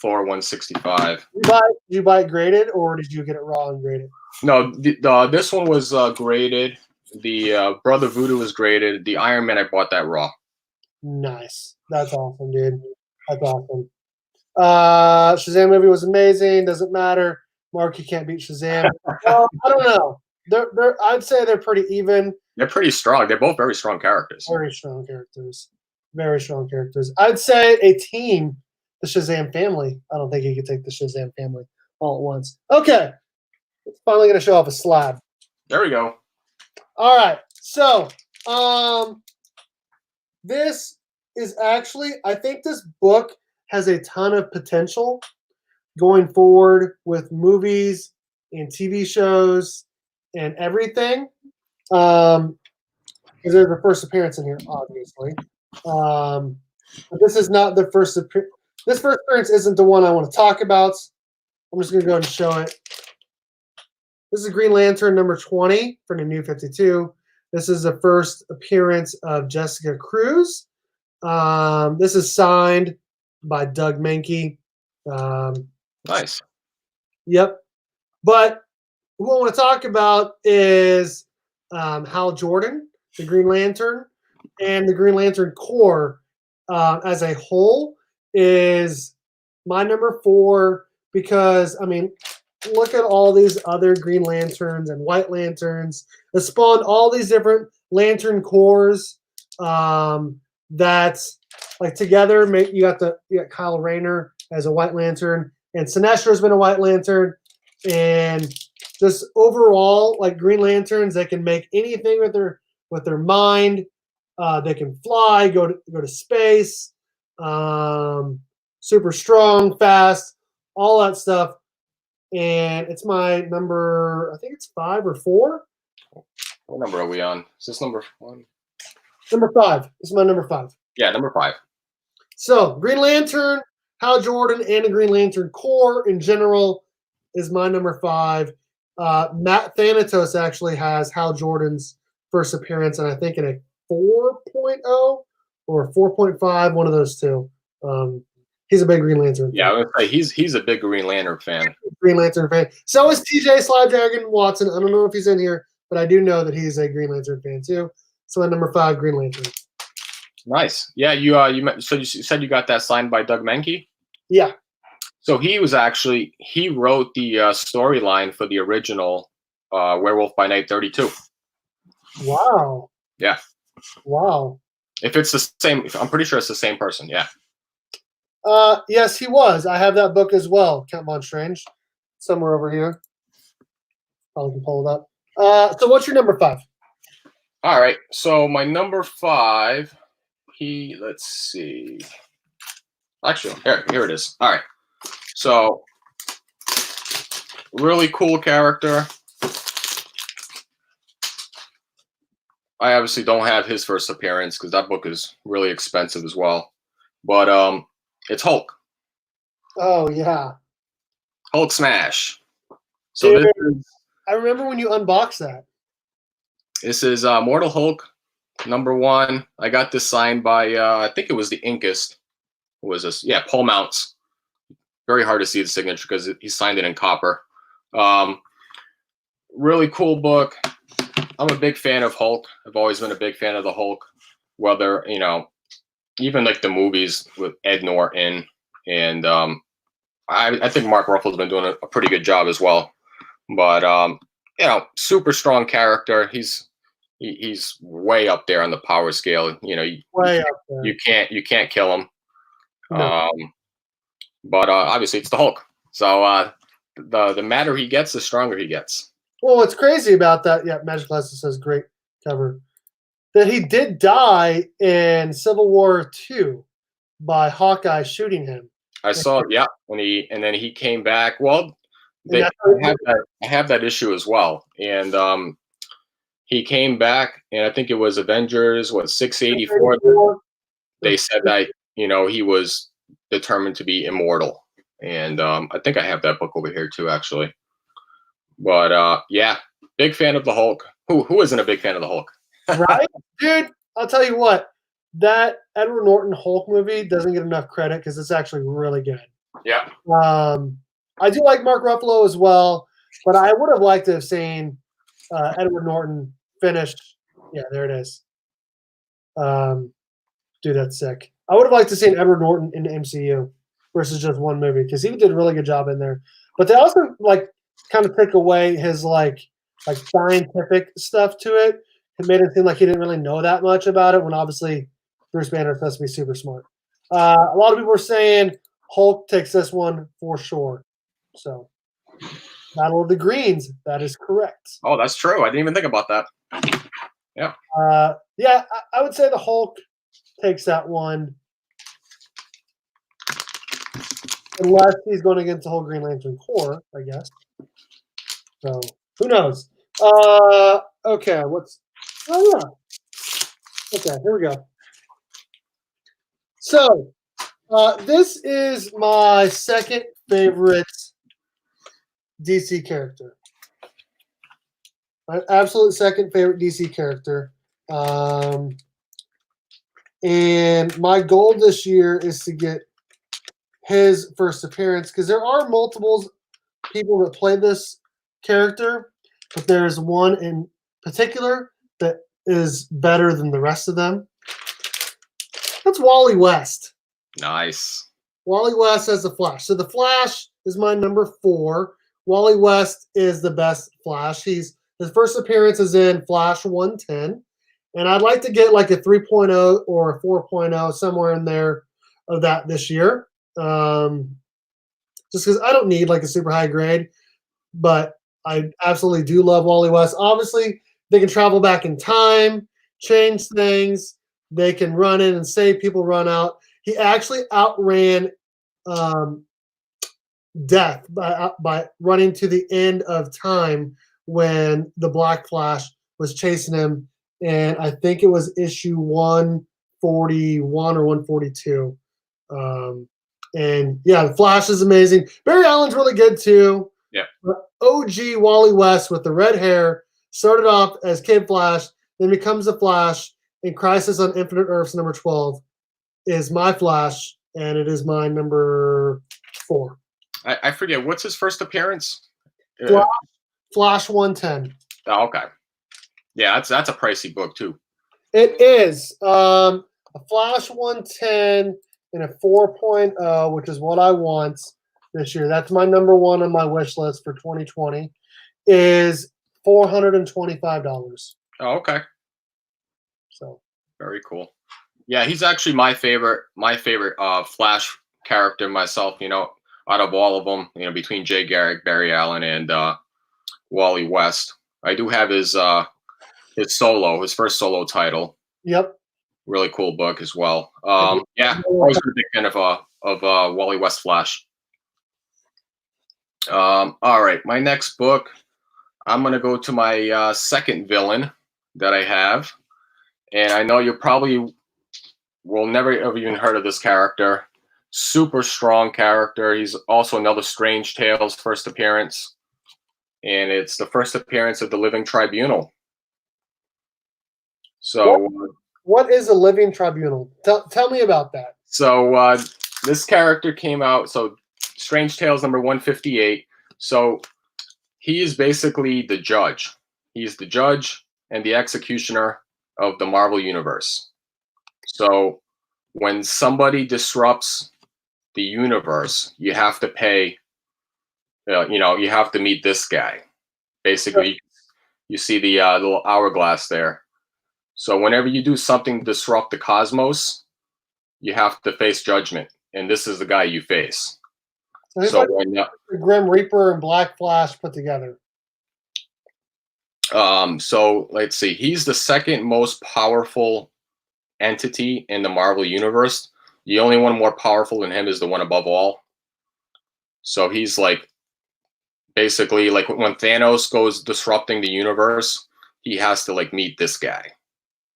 Thor 165. Did you buy it graded, or did you get it raw and graded? No, this one was graded. The Brother Voodoo was graded. The Iron Man, I bought that raw. Nice. That's awesome, dude. That's awesome. Shazam movie was amazing. Doesn't matter. Mark, you can't beat Shazam. Well, I don't know. I'd say they're pretty even. They're pretty strong. They're both very strong characters. Very strong characters. Very strong characters. I'd say a team, the Shazam family. I don't think you could take the Shazam family all at once. Okay. It's finally going to show off a slab. There we go. All right. So, this is actually, I think this book has a ton of potential going forward with movies and TV shows and everything. Because there's a first appearance in here, obviously. But this is not the first appearance. This first appearance isn't the one I want to talk about. I'm just going to go ahead and show it. This is Green Lantern #20 for the New 52. This is the first appearance of Jessica Cruz. This is signed by Doug Mahnke. Nice. Yep. But who I want to talk about is Hal Jordan, the Green Lantern, and the Green Lantern Corps as a whole is my number 4 because, I mean, look at all these other Green Lanterns and White Lanterns that spawned all these different Lantern Corps that's like together make you got Kyle Rayner as a White Lantern, and Sinestro's been a White Lantern, and just overall like Green Lanterns that can make anything with their mind. They can fly, go to space, super strong, fast, all that stuff. And it's my number, I think it's 5 or 4. What number are we on? Is this number 1? Number 5. This is my number 5. Yeah, number 5. So Green Lantern, Hal Jordan, and the Green Lantern Corps in general is my number 5. Matt Thanatos actually has Hal Jordan's first appearance, and I think in a 4.0 or a 4.5, one of those two. He's a big Green Lantern fan. Yeah, I would say he's a big Green Lantern fan. Green Lantern fan. So is TJ Slapdragon Watson. I don't know if he's in here, but I do know that he's a Green Lantern fan too. So at number 5, Green Lantern. Nice. Yeah, you said you got that signed by Doug Mahnke? Yeah. So he wrote the storyline for the original Werewolf by Night 32. Wow. Yeah. Wow. If it's the same, I'm pretty sure it's the same person. Yeah. Yes, he was. I have that book as well. Count Von Strange, somewhere over here. Probably can pull it up. So what's your number 5? All right. So my number 5, let's see. Actually, here it is. All right. So really cool character. I obviously don't have his first appearance because that book is really expensive as well. But it's Hulk. Oh yeah. Hulk smash. So Dude, I remember when you unboxed that. This is Mortal Hulk, number 1. I got this signed by I think it was the Inkist. Who was this? Yeah, Paul Mounts. Very hard to see the signature because he signed it in copper. Really cool book. I'm a big fan of Hulk. I've always been a big fan of the Hulk. Whether, even like the movies with Ed Norton. And I think Mark Ruffalo's been doing a pretty good job as well. But, super strong character. He's way up there on the power scale. Way up there. You can't kill him. No. But obviously it's the Hulk. So the madder he gets, the stronger he gets. Well, what's crazy about that, Magic Glasses says great cover, that he did die in Civil War II by Hawkeye shooting him. I saw, yeah, and then he came back. Well, I have that issue as well. And he came back, and I think it was Avengers, 684. They said that, he was determined to be immortal. And I think I have that book over here too, actually. But yeah, big fan of the Hulk. Who isn't a big fan of the Hulk? Right? Dude, I'll tell you what, that Edward Norton Hulk movie doesn't get enough credit because it's actually really good. Yeah. I do like Mark Ruffalo as well, but I would have liked to have seen Edward Norton finish. Yeah, there it is. Dude, that's sick. I would have liked to see Edward Norton in the MCU versus just one movie because he did a really good job in there. But they also kind of took away his like scientific stuff to it. It made it seem like he didn't really know that much about it when obviously Bruce Banner is supposed to be super smart. A lot of people are saying Hulk takes this one for sure. So, Battle of the Greens, that is correct. Oh, that's true. I didn't even think about that. Yeah. Yeah, I would say the Hulk takes that one. Unless he's going against the whole Green Lantern Corps, I guess. So, who knows? Okay, oh, yeah. Okay, here we go. So, this is my second favorite DC character. My absolute second favorite DC character. And my goal this year is to get his first appearance, because there are multiple people that play this character, but there's one in particular that is better than the rest of them. That's Wally West. Nice. Wally West as the Flash. So the Flash is my number 4. Wally West is the best Flash. His first appearance is in Flash 110. And I'd like to get like a 3.0 or a 4.0, somewhere in there of that this year. Just because I don't need like a super high grade, but I absolutely do love Wally West. Obviously, they can travel back in time, change things. They can run in and save people, run out. He actually outran death by running to the end of time when the Black Flash was chasing him. And I think it was issue 141 or 142. And yeah, the Flash is amazing. Barry Allen's really good too. Yeah. OG Wally West with the red hair started off as Kid Flash, then becomes the Flash in Crisis on Infinite Earths number 12 is my Flash, and it is my number 4. I forget, what's his first appearance? Flash 110. Oh, okay. Yeah, that's a pricey book too. It is a Flash 110 and a 4.0, which is what I want this year. That's my number 1 on my wish list for 2020. Is $425. Oh, okay. So very cool. Yeah, he's actually my favorite Flash character myself. Out of all of them, between Jay Garrick, Barry Allen, and Wally West. I do have his first solo title. Yep. Really cool book as well. Yeah, always been a big fan of Wally West Flash. All right, my next book, I'm gonna go to my second villain that I have, and I know you probably will never have even heard of this character. Super strong character. He's also another Strange Tales first appearance, and it's the first appearance of the Living Tribunal. So, what is a Living Tribunal? Tell me about that. So this character came out. So Strange Tales number 158. So he is basically the judge. He's the judge and the executioner of the Marvel Universe. So when somebody disrupts the universe, you have to pay. You have to meet this guy. Basically, you see the little hourglass there. So whenever you do something to disrupt the cosmos, you have to face judgment, and this is the guy you face. So he's like the Grim Reaper and Black Flash put together. So let's see. He's the second most powerful entity in the Marvel Universe. The only one more powerful than him is the One Above All. So he's basically like when Thanos goes disrupting the universe, he has to meet this guy.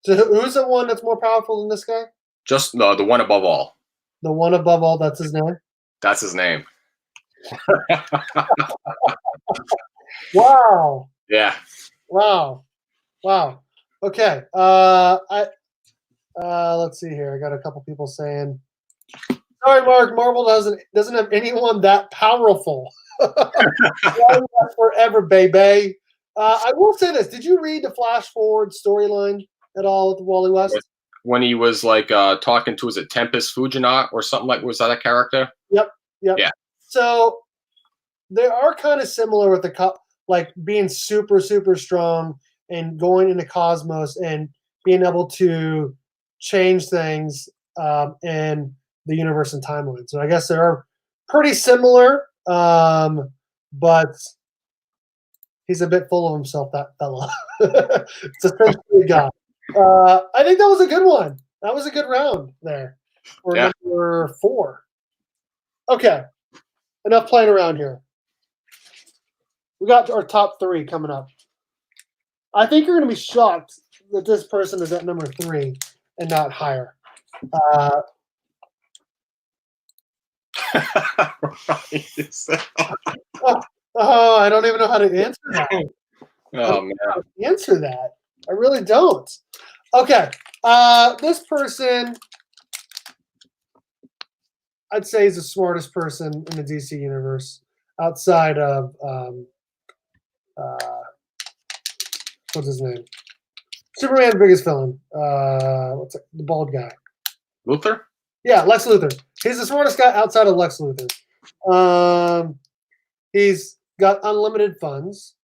So who's the one that's more powerful than this guy? Just the One Above All. The One Above All, that's his name? That's his name. Wow. Yeah. Wow. Okay. Let's see here. I got a couple people saying, sorry, Mark, Marvel doesn't have anyone that powerful. Forever, baby. I will say this. Did you read the Flash Forward storyline at all with Wally West? When he was talking to, was it Tempest Fujinaut or something was that a character? Yep. Yeah. So they are kind of similar with the being super, super strong and going into cosmos and being able to change things in the universe and timeline. So I guess they are pretty similar, but he's a bit full of himself, that fella. It's essentially a guy. I think that was a good one. That was a good round there for number 4. Okay, enough playing around here. We got our top 3 coming up. I think you're going to be shocked that this person is at number 3 and not higher. I don't even know how to answer that. Oh man, answer that. I really don't. Okay, this person, I'd say he's the smartest person in the DC universe outside of what's his name? Superman's biggest villain. What's it? The bald guy? Luthor? Yeah, Lex Luthor. He's the smartest guy outside of Lex Luthor. He's got unlimited funds,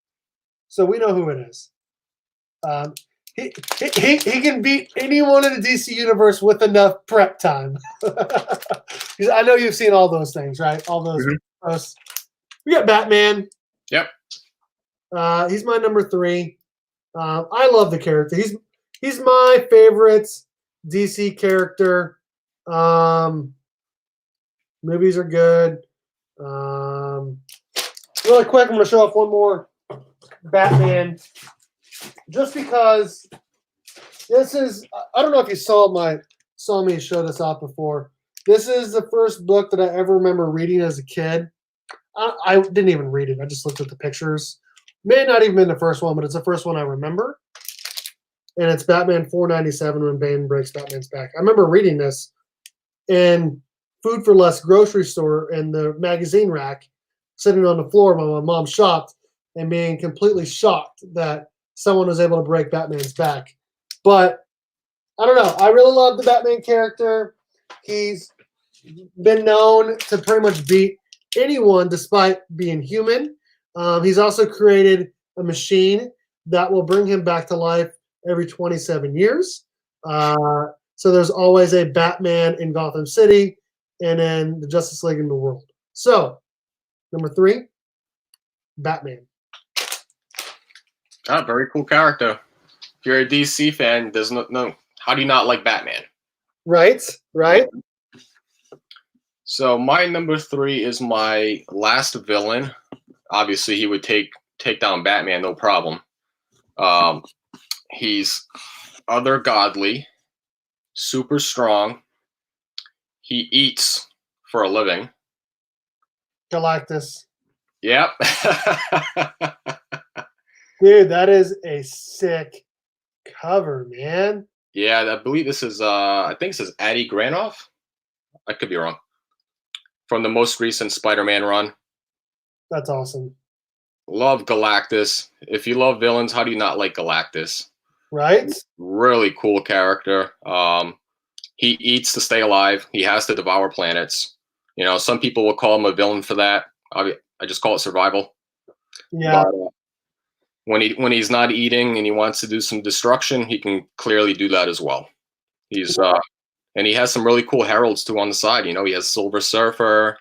so we know who it is. He can beat anyone in the DC universe with enough prep time. I know you've seen all those things, right? All those posts. We got Batman. Yep. He's my number 3. I love the character. He's my favorite DC character. Movies are good. Really quick, I'm going to show off one more Batman. Just because this is, I don't know if you saw me show this off before. This is the first book that I ever remember reading as a kid. I didn't even read it. I just looked at the pictures. May not even been the first one, but it's the first one I remember. And it's Batman 497 when Bane breaks Batman's back. I remember reading this in Food for Less grocery store in the magazine rack, sitting on the floor while my mom shopped and being completely shocked that someone was able to break Batman's back. But I don't know. I really love the Batman character. He's been known to pretty much beat anyone despite being human. He's also created a machine that will bring him back to life every 27 years. So there's always a Batman in Gotham City and in the Justice League in the world. So, number 3, Batman. Very cool character. If you're a DC fan, there's no how do you not like Batman? Right. So my number 3 is my last villain. Obviously, he would take down Batman, no problem. He's othergodly, super strong. He eats for a living. Galactus. Yep. Dude, that is a sick cover, man. Yeah, I believe this is I think this is Addy Granoff. I could be wrong. From the most recent Spider-Man run. That's awesome. Love Galactus. If you love villains, how do you not like Galactus? Right? Really cool character. He eats to stay alive. He has to devour planets. You know, some people will call him a villain for that. I just call it survival. Yeah. But, when he's not eating and he wants to do some destruction, he can clearly do that as well. He's and he has some really cool heralds too on the side. You know, he has Silver Surfer.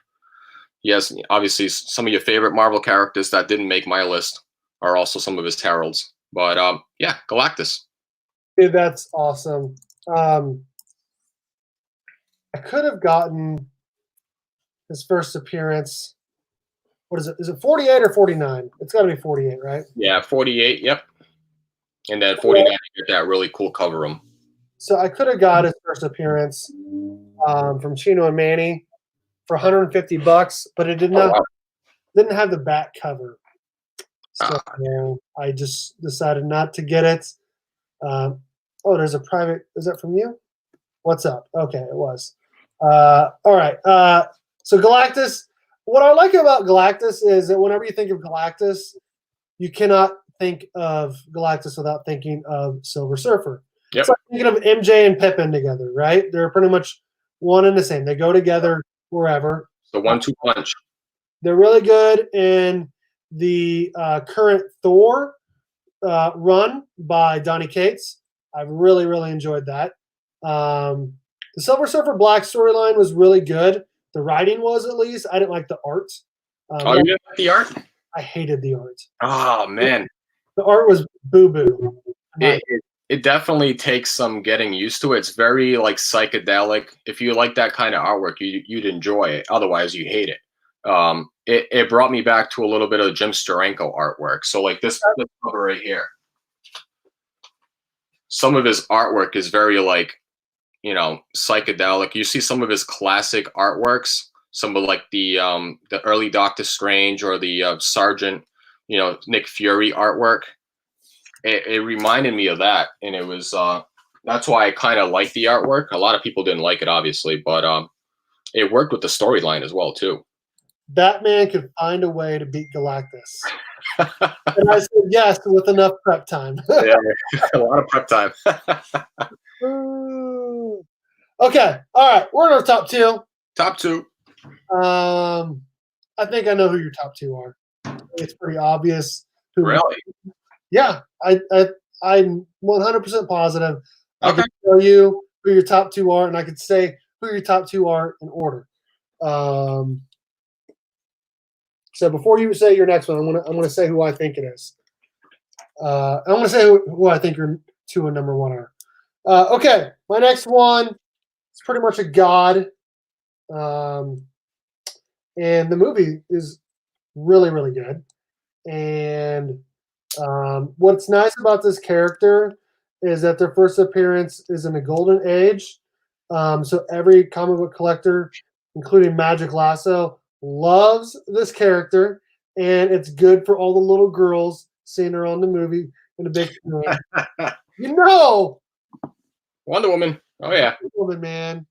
He has obviously some of your favorite Marvel characters that didn't make my list are also some of his heralds. But yeah, Galactus. Dude, that's awesome. I could have gotten his first appearance. What is it? Is it 48 or 49? It's got to be 48, right? Yeah, 48. Yep. And then 49, you get that really cool cover him. So I could have got his first appearance from Chino and Manny for $150, but it didn't have the back cover. So I just decided not to get it. There's a private. Is that from you? What's up? Okay, it was. All right. So Galactus. What I like about Galactus is that whenever you think of Galactus, you cannot think of Galactus without thinking of Silver Surfer. Yep. It's like thinking of MJ and Pippin together, right? They're pretty much one and the same. They go together wherever. The 1-2 punch. They're really good in the current Thor run by Donny Cates. I've really, really enjoyed that. The Silver Surfer Black storyline was really good. The writing was, at least. I didn't like the art. You didn't like the art? I hated the art. Oh, man. The art was boo-boo. It definitely takes some getting used to. It's very like psychedelic. If you like that kind of artwork, you'd enjoy it. Otherwise, you hate it. It brought me back to a little bit of Jim Steranko artwork. So like this cover right here. Some of his artwork is very like, you know, psychedelic. You see some of his classic artworks, some of like the early Doctor Strange or the Sergeant, you know, Nick Fury artwork. It reminded me of that, and it was that's why I kind of like the artwork. A lot of people didn't like it, obviously, but It worked with the storyline as well too. Batman could find a way to beat Galactus. And I said yes with enough prep time. Yeah, a lot of prep time. Okay, all right, we're in our top two. Top two. I think I know who your top two are. It's pretty obvious. Really? Yeah, I'm 100% positive. I Okay. can tell you who your top two are, and I could say who your top two are in order. So before you say your next one, I'm gonna say who I think it is. I'm gonna say who I think your two and number one are. Okay, my next one is pretty much a god, and the movie is really really good. And what's nice about this character is that their first appearance is in the golden age. So every comic book collector, including Magic Lasso, loves this character, and it's good for all the little girls seeing her on the movie in the big screen. You know, Wonder Woman. Oh yeah. Woman, man.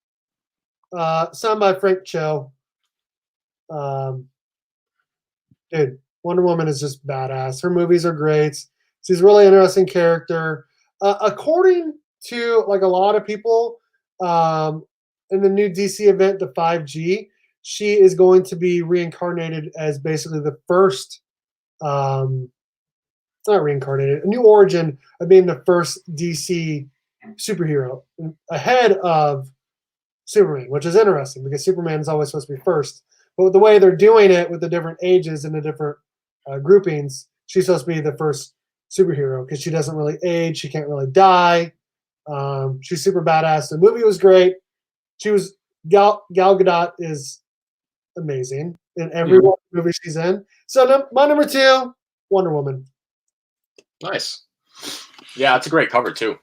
Signed by Frank Cho. Dude, Wonder Woman is just badass. Her movies are great. She's a really interesting character. According to like a lot of people, in the new DC event, the 5G, she is going to be reincarnated as basically the first, not reincarnated, a new origin of being the first DC superhero ahead of Superman, which is interesting because Superman is always supposed to be first. But with the way they're doing it with the different ages and the different groupings, she's supposed to be the first superhero because she doesn't really age. She can't really die. She's super badass. The movie was great. She was Gal Gadot is amazing in every movie she's in. So my number two, Wonder Woman. Nice. Yeah, it's a great cover too.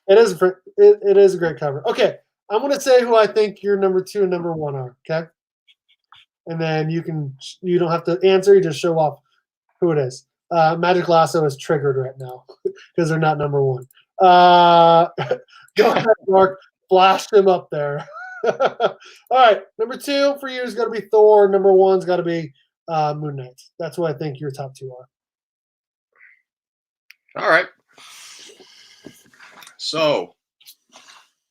It is. It is a great cover. Okay, I'm gonna say who I think your number two and number one are. Okay, and then you don't have to answer. You just show off who it is. Magic Lasso is triggered right now because they're not number one. Go ahead, Mark. Flash them up there. All right, number two for you is going to be Thor. Number one's got to be Moon Knight. That's what I think your top two are. All right. So,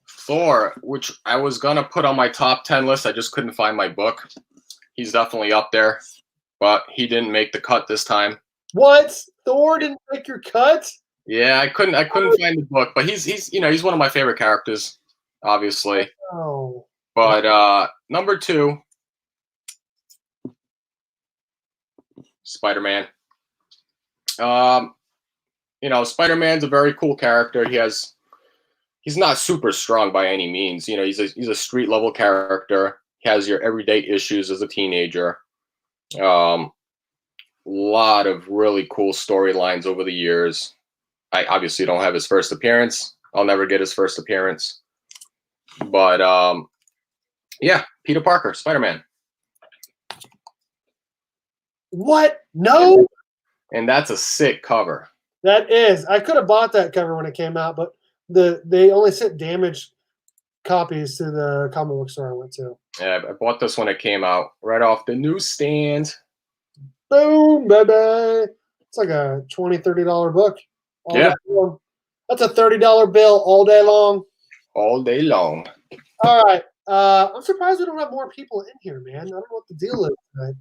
Thor, which I was gonna put on my top 10 list, I just couldn't find my book. He's definitely up there, but he didn't make the cut this time. What? Thor didn't make your cut? Yeah, I couldn't find the book, but he's one of my favorite characters, obviously. Oh. But number two, Spider-Man. Spider-Man's a very cool character. He's not super strong by any means. He's a street level character. He has your everyday issues as a teenager. Lot of really cool storylines over the years. I obviously don't have his first appearance. I'll never get his first appearance. But yeah, Peter Parker, Spider-Man. What? No. And that's a sick cover. That is. I could have bought that cover when it came out, but they only sent damaged copies to the comic book store I went to. Yeah, I bought this when it came out, right off the newsstand. Boom, baby. It's like a $20, $30 book. Yeah. That's a $30 bill all day long. All day long. All right. I'm surprised we don't have more people in here, man. I don't know what the deal is tonight.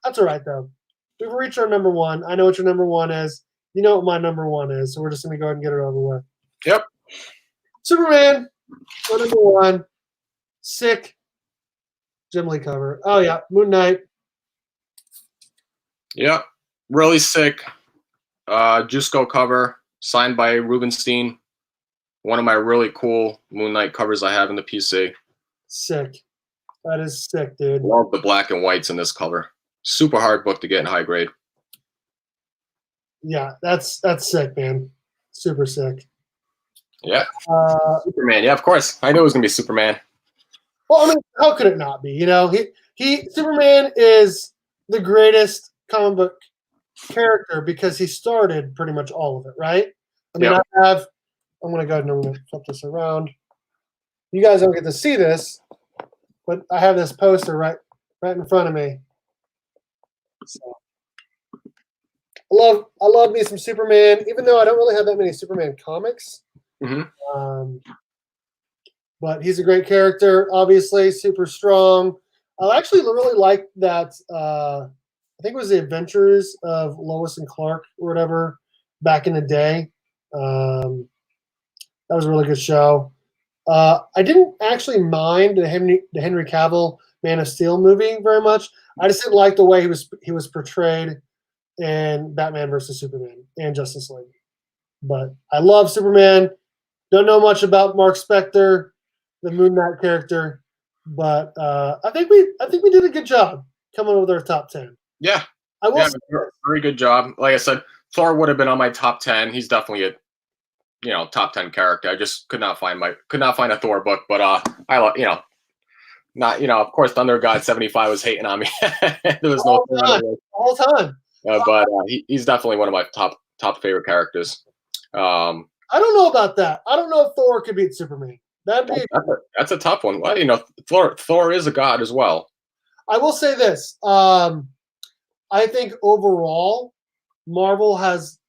That's all right, though. We've reached our number one. I know what your number one is. You know what my number one is, so we're just going to go ahead and get it over with. Yep. Superman, my number one. Sick Jim Lee cover. Oh, yeah. Moon Knight. Yep. Really sick. Jusco cover, signed by Rubenstein. One of my really cool Moon Knight covers I have in the PC. Sick. That is sick, dude. Love the black and whites in this cover. Super hard book to get in high grade. Yeah, that's sick, man. Super sick. Yeah. Superman. Yeah, of course. I knew it was gonna be Superman. Well, I mean, how could it not be? Superman is the greatest comic book character because he started pretty much all of it, right? I mean, Yep. I'm gonna go ahead and I'm gonna flip this around. You guys don't get to see this, but I have this poster right in front of me. So, I love me some Superman, even though I don't really have that many Superman comics. But he's a great character, obviously, super strong. I actually really like that. I think it was the Adventures of Lois and Clark or whatever back in the day. That was a really good show. I didn't actually mind the Henry Cavill Man of Steel movie very much. I just didn't like the way he was portrayed in Batman versus Superman and Justice League. But I love Superman. Don't know much about Marc Spector, the Moon Knight character, but I think we did a good job coming up with our top 10. Yeah, I will say very good job. Like I said, Thor would have been on my top 10. He's definitely a top 10 character. I just could not find a Thor book, but I love not of course Thunder God 75 was hating on me. There was no Thor the whole time. But he's definitely one of my top favorite characters. I don't know about that. I don't know if Thor could beat Superman. That's a tough one. Well, Thor is a god as well. I will say this. I think overall, Marvel has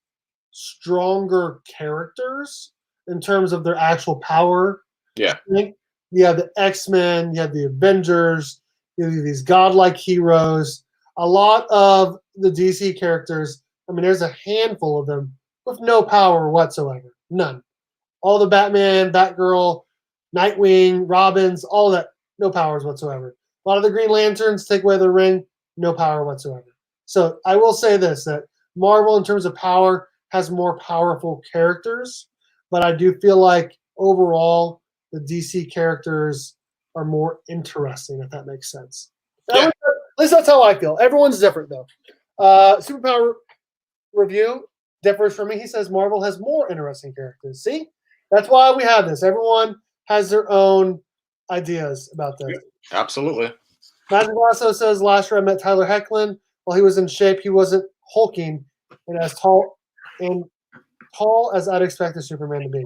stronger characters in terms of their actual power. Yeah. You have the X-Men, you have the Avengers, you have these godlike heroes. A lot of the DC characters, I mean, there's a handful of them with no power whatsoever. None. All the Batman, Batgirl, Nightwing, Robins, all of that, no powers whatsoever. A lot of the Green Lanterns take away their ring, no power whatsoever. So I will say this, that Marvel, in terms of power, has more powerful characters, but I do feel like overall the DC characters are more interesting, if that makes sense. Yeah. At least that's how I feel. Everyone's different, though. Superpower Review differs from me. He says Marvel has more interesting characters. See? That's why we have this. Everyone has their own ideas about this. Yeah, absolutely. Magic Lasso says last year I met Tyler Hoechlin. While he was in shape, he wasn't hulking and as tall as I'd expect a Superman to be.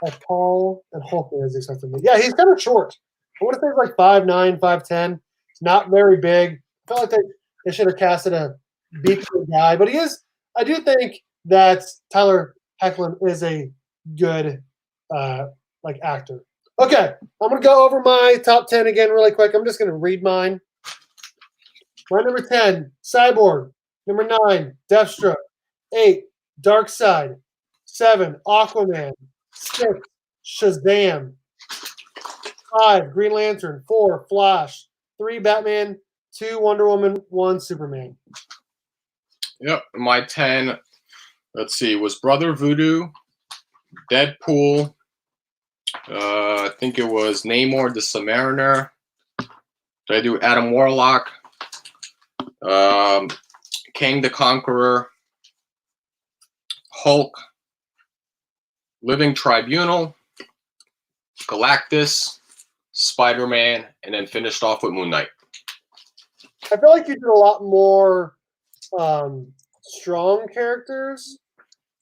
As tall and hulking as expected to be. Yeah, he's kind of short. I want to say he's like 5'9", 5'10". He's not very big. I felt like they should have casted a beefier guy, but he is. I do think that Tyler Hoechlin is a good actor. Okay, I'm gonna go over my top 10 again really quick. I'm just gonna read mine. My number 10, Cyborg. Number 9, Deathstroke. 8, Darkseid. 7, Aquaman. 6, Shazam. 5, Green Lantern. 4, Flash. 3, Batman. 2, Wonder Woman. 1, Superman. Yep, my 10, let's see, was Brother Voodoo, Deadpool, I think it was Namor the Submariner. Did I do Adam Warlock? Kang the Conqueror, Hulk, Living Tribunal, Galactus, Spider-Man, and then finished off with Moon Knight. I feel like you did a lot more strong characters,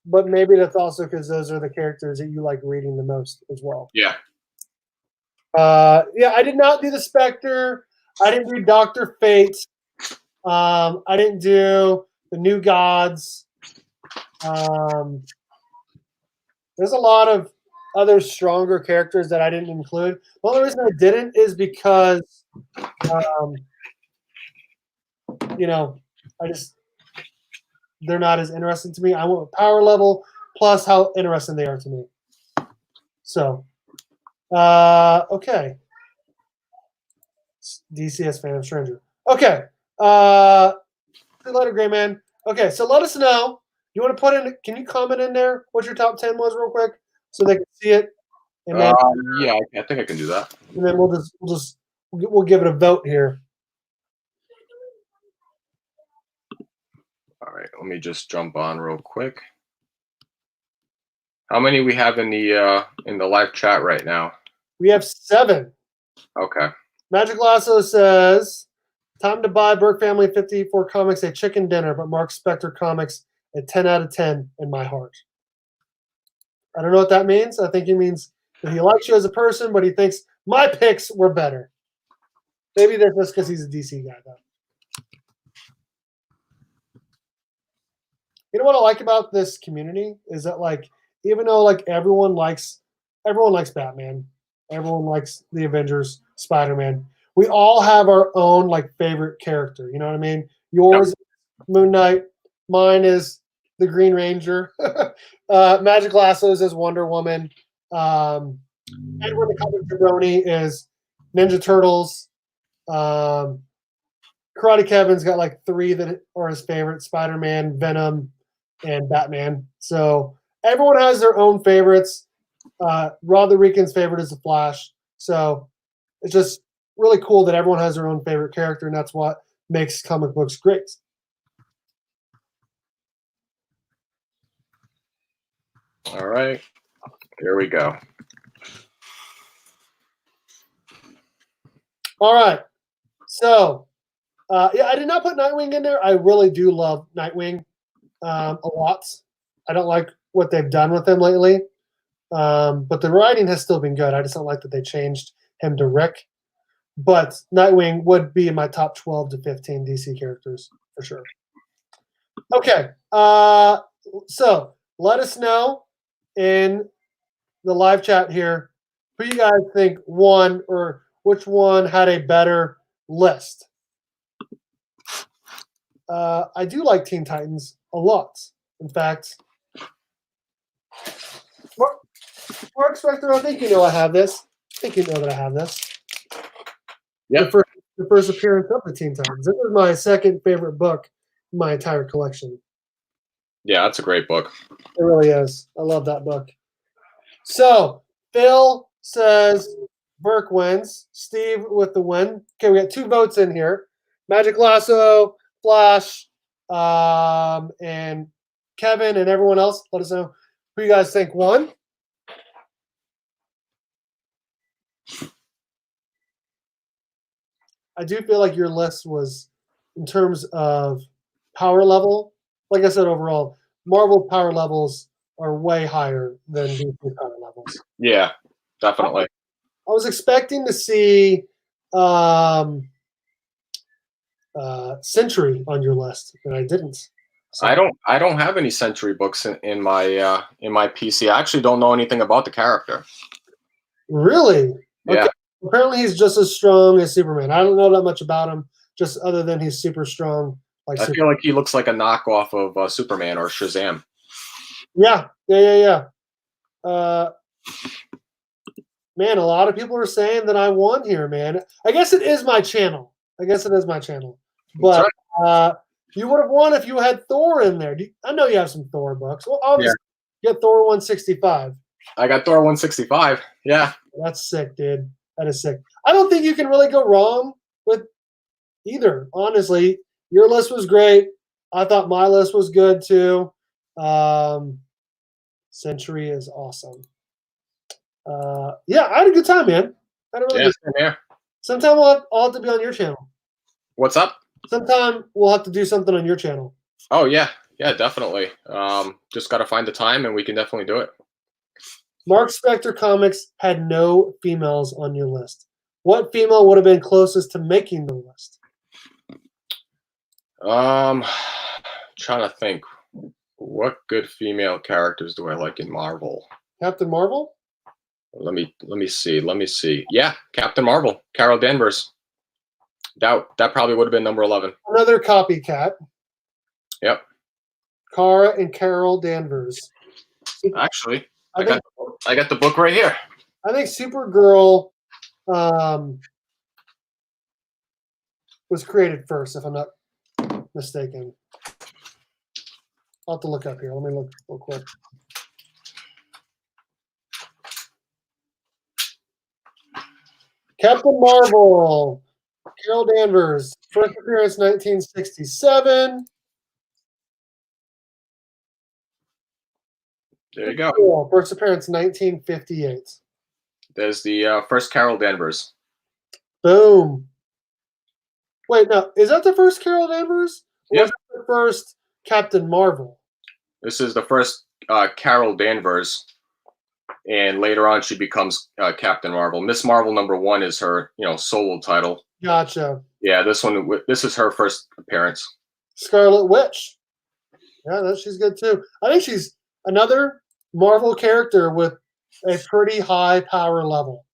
but maybe that's also because those are the characters that you like reading the most as well. Yeah. I did not do the Spectre. I didn't do Dr. Fate. I didn't do the New Gods. There's a lot of other stronger characters that I didn't include. The only reason I didn't is because, they're not as interesting to me. I went with power level plus how interesting they are to me. So, okay. DCS fan of Stranger. Okay. Two-letter gray man. Okay, so let us know. You want to put in? Can you comment in there what your top 10 was real quick so they can see it? And then, yeah, I think I can do that. And then we'll give it a vote here. All right, let me just jump on real quick. How many we have in the live chat right now? We have 7. Okay. Magic Lasso says, time to buy Burke Family 54 Comics a chicken dinner, but Marc Spector Comics a 10 out of 10 in my heart. I don't know what that means. I think he means He likes you as a person, but he thinks my picks were better. Maybe that's just because he's a DC guy, though. You know what I like about this community is that, like, even though like everyone likes Batman, everyone likes the Avengers, Spider-Man, we all have our own like favorite character. You know what I mean? Yours, is Moon Knight. Mine is the Green Ranger. Magic Lasso's is Wonder Woman. Edward the Comic Jabroni is Ninja Turtles. Karate Kevin's got like 3 that are his favorite: Spider-Man, Venom, and Batman. So everyone has their own favorites. Rod the Rican's favorite is the Flash. So it's just really cool that everyone has their own favorite character, and that's what makes comic books great. All right, here we go. All right. So, yeah, I did not put Nightwing in there. I really do love Nightwing a lot. I don't like what they've done with him lately, but the writing has still been good. I just don't like that they changed him to Rick. But Nightwing would be in my top 12 to 15 DC characters for sure. Okay, so let us know in the live chat here who you guys think won or which one had a better list. I do like Teen Titans a lot. In fact, Marc Spector, I think you know I have this. I think you know that I have this. Yep. The first appearance of the Teen Titans. This is my second favorite book in my entire collection. Yeah, that's a great book. It really is. I love that book. So, Phil says Burke wins. Steve with the win. Okay, we got 2 votes in here. Magic Lasso, Flash, and Kevin and everyone else. Let us know who you guys think won. I do feel like your list was, in terms of power level, like I said, overall, Marvel power levels are way higher than DC power levels. Yeah, definitely. I was expecting to see Century on your list, and I didn't. So. I don't have any Century books in my PC. I actually don't know anything about the character. Really? Yeah. Okay. Apparently, he's just as strong as Superman. I don't know that much about him, just other than he's super strong. I feel like he looks like a knockoff of Superman or Shazam. Yeah. Man, a lot of people are saying that I won here, man. I guess it is my channel. But you would have won if you had Thor in there. I know you have some Thor books. Well, obviously, you got Thor 165. I got Thor 165. Yeah. That's sick, dude. That is sick. I don't think you can really go wrong with either, honestly. Your list was great. I thought my list was good, too. Century is awesome. Yeah, I had a good time, man. I had a really good time. Yeah. Sometime I'll have to be on your channel. What's up? Sometime we'll have to do something on your channel. Oh, yeah. Yeah, definitely. Just got to find the time, and we can definitely do it. Marc Spector Comics had no females on your list. What female would have been closest to making the list? Trying to think. What good female characters do I like in Marvel? Captain Marvel? Let me see. Yeah, Captain Marvel, Carol Danvers. That probably would have been number 11. Another copycat. Yep. Kara and Carol Danvers. Actually, I got the book right here. I think Supergirl was created first, if I'm not mistaken. I'll have to look up here. Let me look real quick. Captain Marvel, Carol Danvers, first appearance 1967. There you go. First appearance 1958. There's the first Carol Danvers. Boom. Wait, no, is that the first Carol Danvers? Or Yep. is that the first Captain Marvel? This is the first Carol Danvers. and later on she becomes Captain Marvel. Miss Marvel #1 is her, solo title. Gotcha. Yeah, this is her first appearance. Scarlet Witch. Yeah, she's good too. I think she's another Marvel character with a pretty high power level.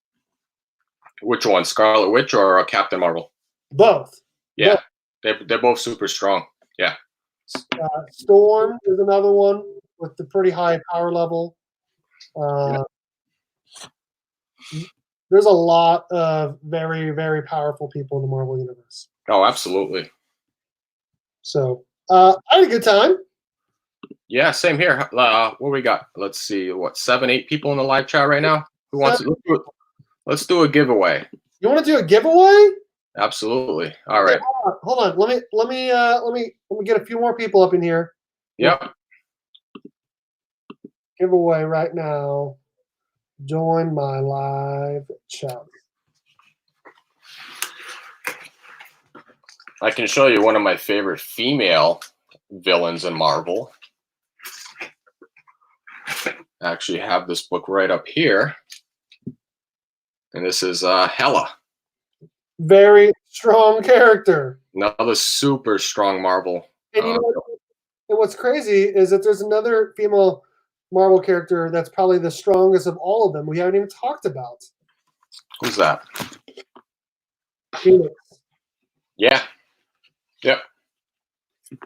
Which one, Scarlet Witch or Captain Marvel? Both. Yeah, they're both super strong. Yeah. Storm is another one with the pretty high power level. There's a lot of very, very powerful people in the Marvel Universe. Oh, absolutely. So I had a good time. Yeah, same here. What we got? Let's see, 7, 8 people in the live chat right now. Who wants to? Let's do a giveaway. You want to do a giveaway? Absolutely. All right. Hold on. Let me get a few more people up in here. Yep. Giveaway right now. Join my live chat. I can show you one of my favorite female villains in Marvel. I actually have this book right up here. And this is Hela. Very strong character. Another super strong Marvel. And you know what's crazy is that there's another female Marvel character that's probably the strongest of all of them we haven't even talked about. Who's that? Phoenix. Yeah. Yep.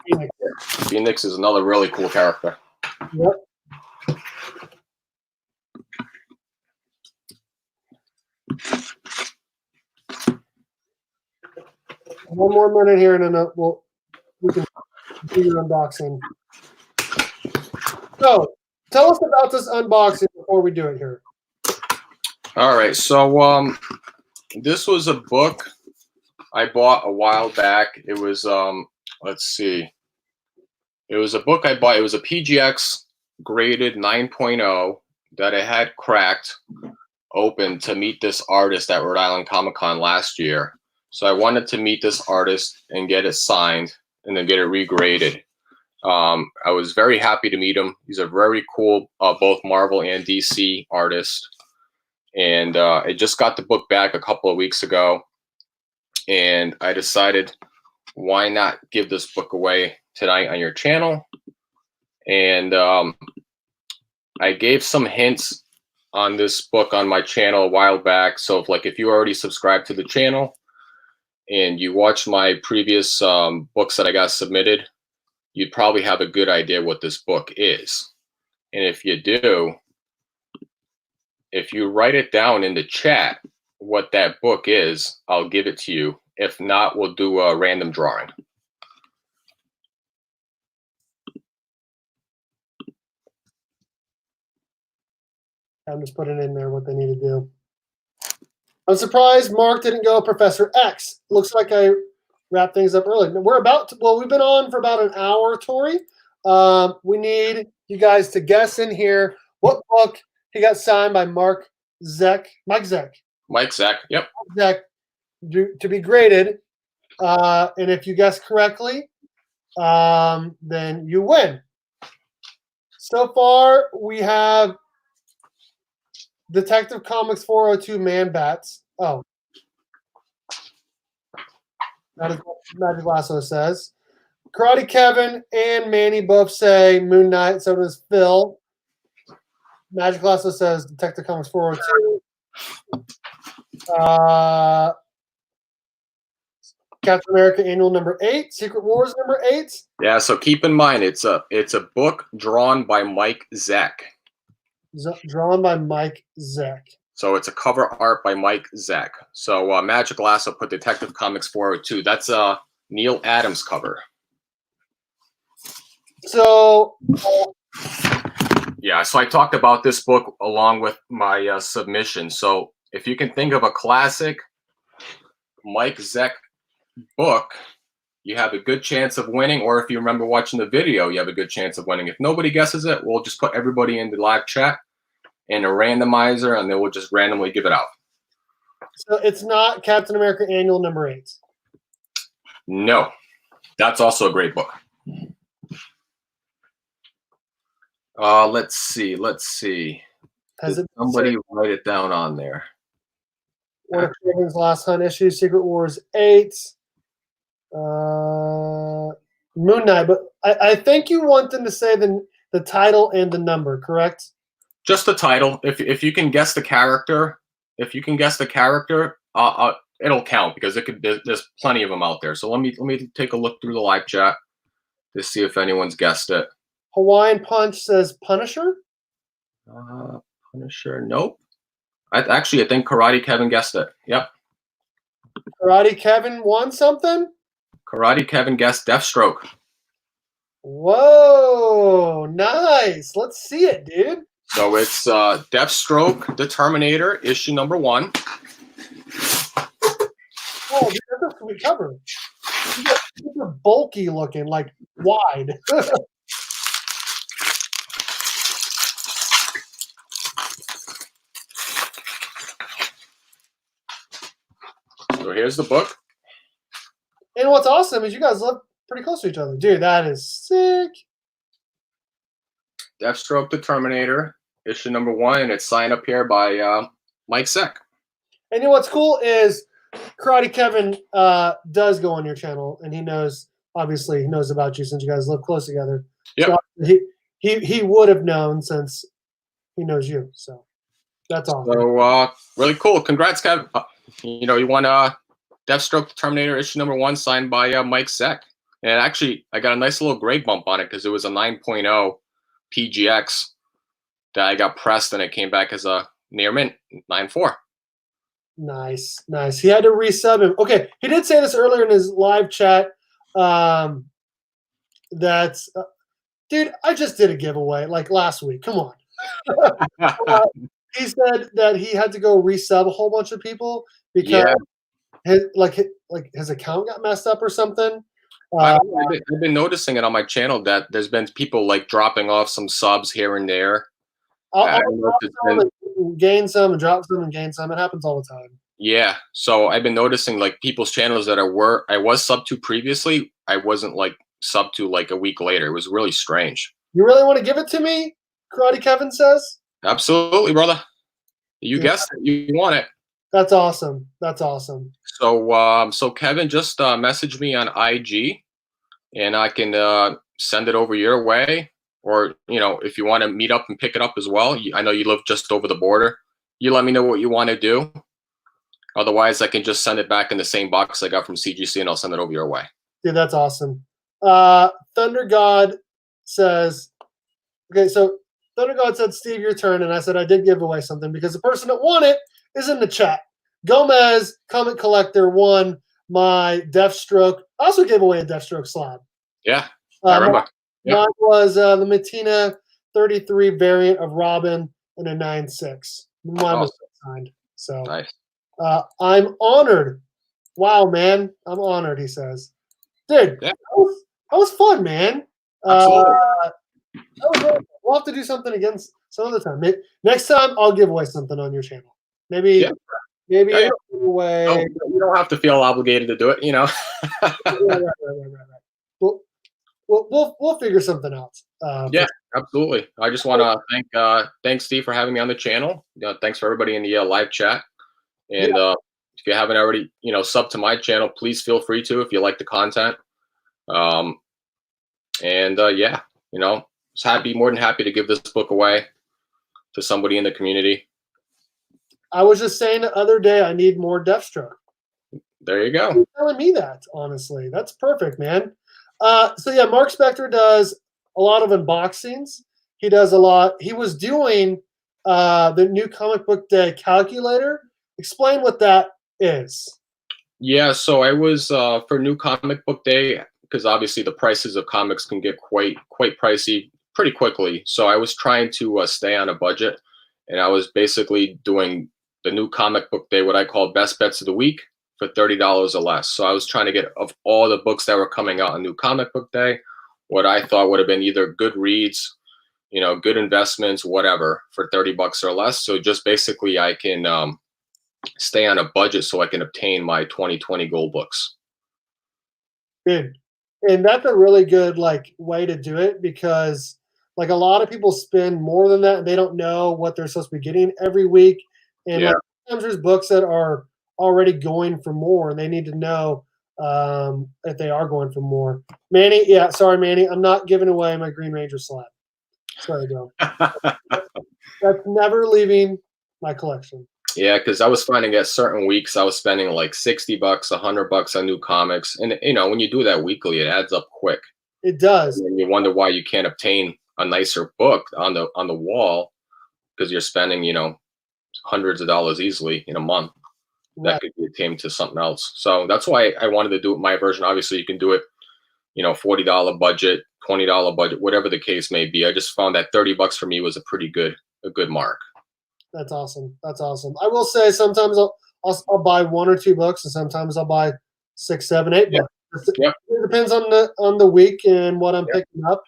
Phoenix. Phoenix is another really cool character. Yep. One more minute here, and then we can do your unboxing. So, tell us about this unboxing before we do it here. All right. So, this was a book I bought a while back. It was, let's see. It was a book I bought. It was a PGX graded 9.0 that I had cracked open to meet this artist at Rhode Island Comic Con last year. So I wanted to meet this artist and get it signed and then get it regraded. I was very happy to meet him. He's a very cool, both Marvel and DC artist. And I just got the book back a couple of weeks ago. And I decided, why not give this book away tonight on your channel? And I gave some hints on this book on my channel a while back. So if you already subscribed to the channel and you watched my previous books that I got submitted, you'd probably have a good idea what this book is. And if you do, if you write it down in the chat what that book is, I'll give it to you. If not, we'll do a random drawing. I'm just putting in there what they need to do. I'm surprised Mark didn't go Professor X. Looks like I wrapped things up early. We've been on for about an hour, Tori. We need you guys to guess in here what book he got signed by Mike Zeck. Yep. Zeck to be graded. And if you guess correctly, then you win. So far, we have Detective Comics 402 Man Bats. Oh. That is what Magic Lasso says. Karate Kevin and Manny both say Moon Knight. So does Phil. Magic Lasso says Detective Comics 402. Captain America Annual number 8. Secret Wars number 8. Yeah, so keep in mind, it's a book drawn by Mike Zeck. Drawn by Mike Zeck. So it's a cover art by Mike Zeck. So Magic Lasso put Detective Comics 402. That's a Neil Adams cover. So yeah, so I talked about this book along with my submission. So if you can think of a classic Mike Zeck book, you have a good chance of winning. Or if you remember watching the video, you have a good chance of winning. If nobody guesses it, we'll just put everybody in the live chat in a randomizer, and then we'll just randomly give it out. So it's not Captain America Annual number 8. No, that's also a great book. Let's see. Has Did it somebody write it down on there? one of Kevin's Last Hunt issues, Secret Wars 8, Moon Knight? But I think you want them to say the title and the number, correct? Just the title. If you can guess the character, it'll count because there's plenty of them out there. So let me take a look through the live chat to see if anyone's guessed it. Hawaiian Punch says Punisher. Punisher, nope. I think Karate Kevin guessed it. Yep. Karate Kevin won something? Karate Kevin guessed Deathstroke. Whoa, nice. Let's see it, dude. So it's Deathstroke, the Terminator, issue number 1. Oh, dude, that's a sweet cover. Super bulky looking, like wide. So here's the book. And what's awesome is you guys live pretty close to each other. Dude, that is sick. Deathstroke, the Terminator, issue number 1, and it's signed up here by Mike Sec. And you know what's cool is Karate Kevin does go on your channel, and he knows, obviously, he knows about you since you guys live close together. Yep. So he would have known since he knows you. So that's awesome. So really cool. Congrats, Kevin. You won Deathstroke, the Terminator, issue number 1, signed by Mike Sec. And actually, I got a nice little grade bump on it because it was a 9.0 PGX that I got pressed, and it came back as a near mint 9.4. Nice. He had to resub him. Okay, he did say this earlier in his live chat. That's dude, I just did a giveaway like last week. Come on. He said that he had to go resub a whole bunch of people because his account got messed up or something. I've been noticing it on my channel that there's been people like dropping off some subs here and there. I'll drop some and gain some and drop some and gain some. It happens all the time. Yeah, so I've been noticing like people's channels that I was sub to previously, I wasn't like sub to like a week later. It was really strange. You really want to give it to me? Karate Kevin says. Absolutely, brother. You guessed it. You want it. That's awesome. So Kevin just messaged me on IG, and I can send it over your way. Or, if you want to meet up and pick it up as well. I know you live just over the border. You let me know what you want to do. Otherwise, I can just send it back in the same box I got from CGC, and I'll send it over your way. Dude, that's awesome. Thunder God says, okay, so Thunder God said, Steve, your turn. And I said, I did give away something because the person that won it is in the chat. Gomez, Comic Collector, won my Deathstroke. I also gave away a Deathstroke slab. Yeah, I remember. Mine was the Matina 33 variant of Robin in a 9.6. Mine was signed. So nice. I'm honored. Wow, man. I'm honored, he says. Dude, that was fun, man. Absolutely. We'll have to do something again some other time. Next time, I'll give away something on your channel. Maybe I'll give away. No, you don't have to feel obligated to do it, Right. We'll figure something out. Yeah, absolutely. I just want to thanks Steve for having me on the channel. Thanks for everybody in the live chat. And if you haven't already, sub to my channel, please feel free to if you like the content. More than happy to give this book away to somebody in the community. I was just saying the other day I need more Deathstroke. There you go. You're telling me that, honestly. That's perfect, man. Marc Spector does a lot of unboxings. He does a lot. He was doing the new Comic Book Day calculator. Explain what that is. Yeah, so I was for New Comic Book Day, because obviously the prices of comics can get quite pricey pretty quickly. So I was trying to stay on a budget, and I was basically doing the New Comic Book Day, what I call best bets of the week, for $30 or less. So I was trying to get, of all the books that were coming out on New Comic Book Day, what I thought would have been either good reads, good investments, whatever, for $30 or less. So just basically I can stay on a budget so I can obtain my 2020 gold books. Good. And that's a really good way to do it, because Like a lot of people spend more than that and they don't know what they're supposed to be getting every week. And Yeah. like sometimes there's books that are already going for more and they need to know if they are going for more. Manny, yeah, sorry, Manny, I'm not giving away my Green Ranger slab. Sorry, bro. That's never leaving my collection. Yeah, because I was finding at certain weeks I was spending like $60, $100 on new comics, and when you do that weekly, it adds up quick. It does. And you wonder why you can't obtain a nicer book on the wall because you're spending hundreds of dollars easily in a month. Right. That could be obtained to something else. So that's why I wanted to do it my version. Obviously, you can do it, $40 budget, $20 budget, whatever the case may be. I just found that $30 for me was a good mark. That's awesome. That's awesome. I will say sometimes I'll buy 1 or 2 books, and sometimes I'll buy 6, 7, 8 books. Yep. It depends on the week and what I'm Yep. picking up.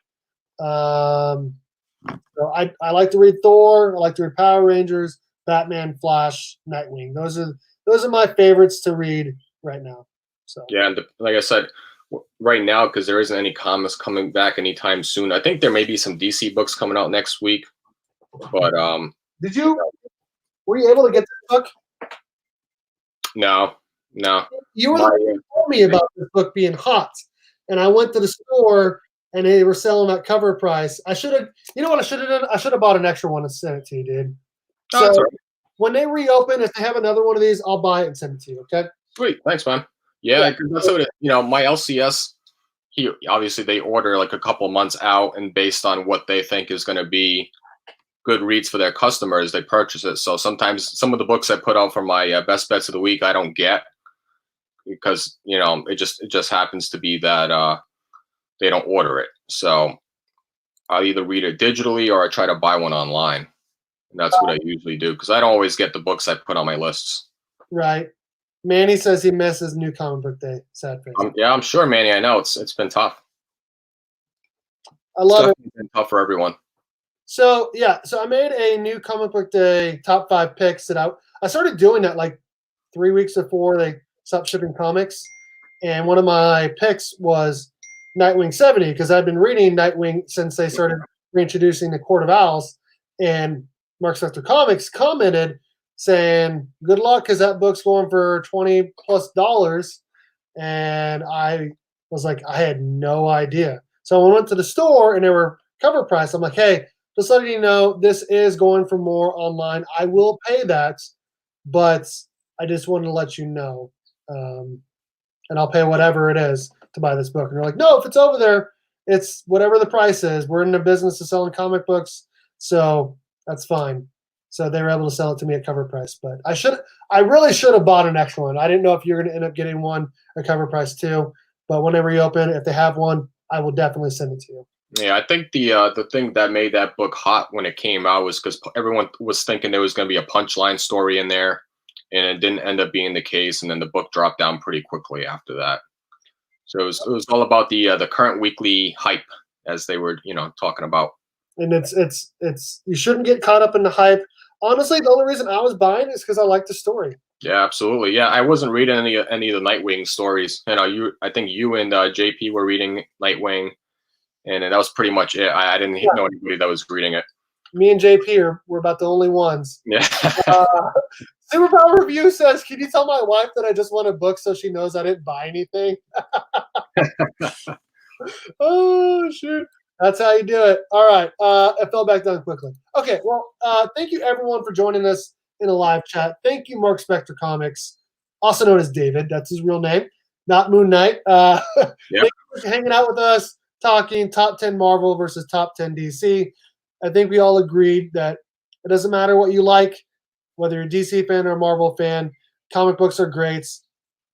So I like to read Thor. I like to read Power Rangers, Batman, Flash, Nightwing. Those are my favorites to read right now. So Yeah, and like I said, right now because there isn't any comics coming back anytime soon. I think there may be some DC books coming out next week, but were you able to get this book? no. You were the one who told me about this book being hot, and I went to the store and they were selling at cover price. I should have, you know what I should have done? I should have bought an extra one and sent it to you, dude. Oh, So that's all right. when they reopen, if they have another one of these, I'll buy it and send it to you. Okay? Sweet, thanks, man. Yeah, 'cause that's what my LCS. Obviously they order like a couple months out, and based on what they think is going to be good reads for their customers, they purchase it. So sometimes some of the books I put out for my best bets of the week, I don't get because it just happens to be that they don't order it. So I'll either read it digitally or I try to buy one online. And that's what I usually do because I don't always get the books I put on my lists. Right. Manny says he misses New Comic Book Day. Sad face. Yeah, I'm sure, Manny. I know it's been tough. I love it. It's been tough for everyone. So I made a New Comic Book Day top 5 picks that I started doing that like 3 weeks before they stopped shipping comics, and one of my picks was Nightwing 70 because I've been reading Nightwing since they started reintroducing the Court of Owls, and Marc Spector Comics commented saying, "Good luck, because that book's going for $20+," and I was like, I had no idea. So I went to the store and they were cover price. I'm like, hey, just letting you know, this is going for more online. I will pay that, but I just wanted to let you know, and I'll pay whatever it is to buy this book. And they're like, no, if it's over there, it's whatever the price is. We're in the business of selling comic books, so that's fine. So they were able to sell it to me at cover price. But I really should have bought an extra one. I didn't know if you're going to end up getting one at cover price too. But when they reopen, if they have one, I will definitely send it to you. Yeah, I think the thing that made that book hot when it came out was because everyone was thinking there was going to be a punchline story in there, and it didn't end up being the case. And then the book dropped down pretty quickly after that. So it was all about the current weekly hype, as they were talking about. And it's you shouldn't get caught up in the hype. Honestly, the only reason I was buying is because I like the story. Yeah, absolutely. Yeah, I wasn't reading any of the Nightwing stories. I think you and JP were reading Nightwing, and that was pretty much it. I didn't know anybody that was reading it. Me and JP we're about the only ones. Yeah. Superpower Review says, "Can you tell my wife that I just want a book so she knows I didn't buy anything?" Oh shoot. That's how you do it. All right. It fell back down quickly. Okay. Well, thank you everyone for joining us in a live chat. Thank you, Marc Spector Comics, also known as David. That's his real name, not Moon Knight. Yep. Thank you for hanging out with us, talking top 10 Marvel versus top 10 DC. I think we all agreed that it doesn't matter what you like, whether you're a DC fan or a Marvel fan. Comic books are great.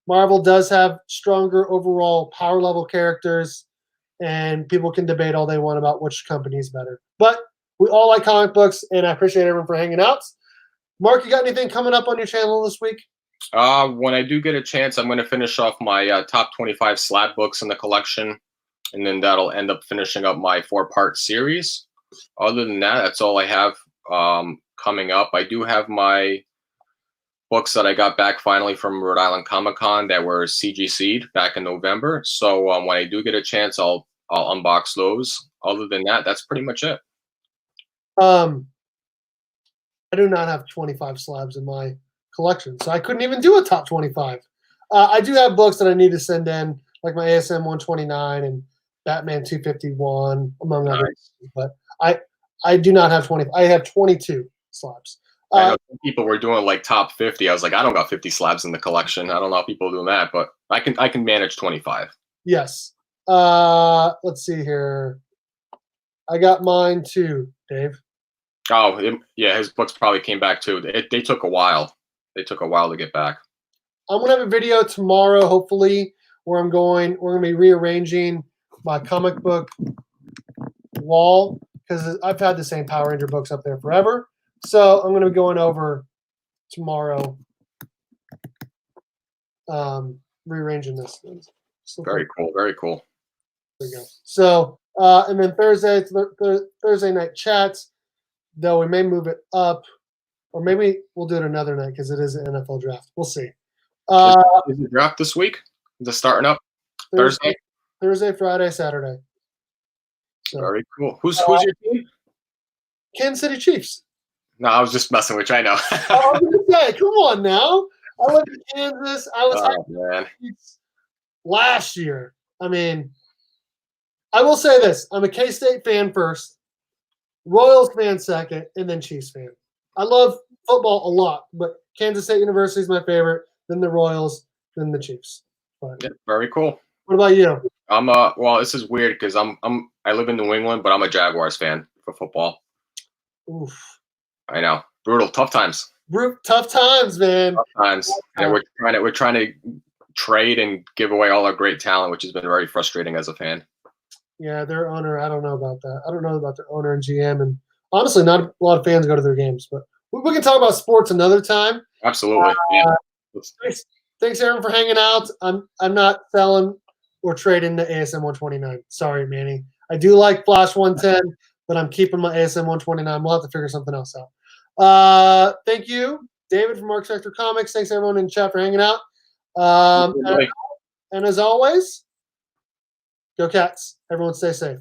Marvel does have stronger overall power level characters, and people can debate all they want about which company is better. But we all like comic books, and I appreciate everyone for hanging out. Mark, you got anything coming up on your channel this week? When I do get a chance, I'm going to finish off my top 25 slab books in the collection, and then that'll end up finishing up my 4-part series. Other than that, that's all I have coming up. I do have my books that I got back finally from Rhode Island Comic Con that were CGC'd back in November. So when I do get a chance, I'll unbox those. other than that, that's pretty much it. I do not have 25 slabs in my collection, so I couldn't even do a top 25. I do have books that I need to send in, like my ASM 129 and Batman 251, among others. But I do not have 20. I have 22 slabs. I know some people were doing like top 50. I was like, I don't got 50 slabs in the collection. I don't know how people are doing that, but I can manage 25. Yes. Let's see here. I got mine too, Dave. Oh, yeah, his books probably came back too. They took a while. They took a while to get back. I'm gonna have a video tomorrow, hopefully, where we're gonna be rearranging my comic book wall because I've had the same Power Ranger books up there forever. So I'm gonna be going over tomorrow, rearranging this. Very cool. Very cool. There we go. So and then Thursday night chats. Though we may move it up, or maybe we'll do it another night because it is an NFL draft. We'll see. Is the draft this week? Is it starting up Thursday? Thursday, Friday, Saturday. So, very cool. Who's your team? Kansas City Chiefs. No, I was just messing with you. I know. I was gonna say, come on now. I live in Kansas. I was last year. I mean, I will say this: I'm a K-State fan first, Royals fan second, and then Chiefs fan. I love football a lot, but Kansas State University is my favorite. Then the Royals, then the Chiefs. Yeah, very cool. What about you? I'm well, this is weird because I live in New England, but I'm a Jaguars fan for football. Oof. I know. Brutal. Tough times. Tough times, man. Tough times. And we're trying to trade and give away all our great talent, which has been very frustrating as a fan. Yeah, their owner, I don't know about that. I don't know about their owner and GM, and honestly, not a lot of fans go to their games. But we can talk about sports another time. Absolutely. Thanks, Aaron, for hanging out. I'm not selling or trading the ASM 129. Sorry, Manny. I do like Flash 110, but I'm keeping my ASM 129. We'll have to figure something else out. Thank you, David from Marc Spector Comics. Thanks, everyone in chat for hanging out. And as always, go Cats. Everyone stay safe.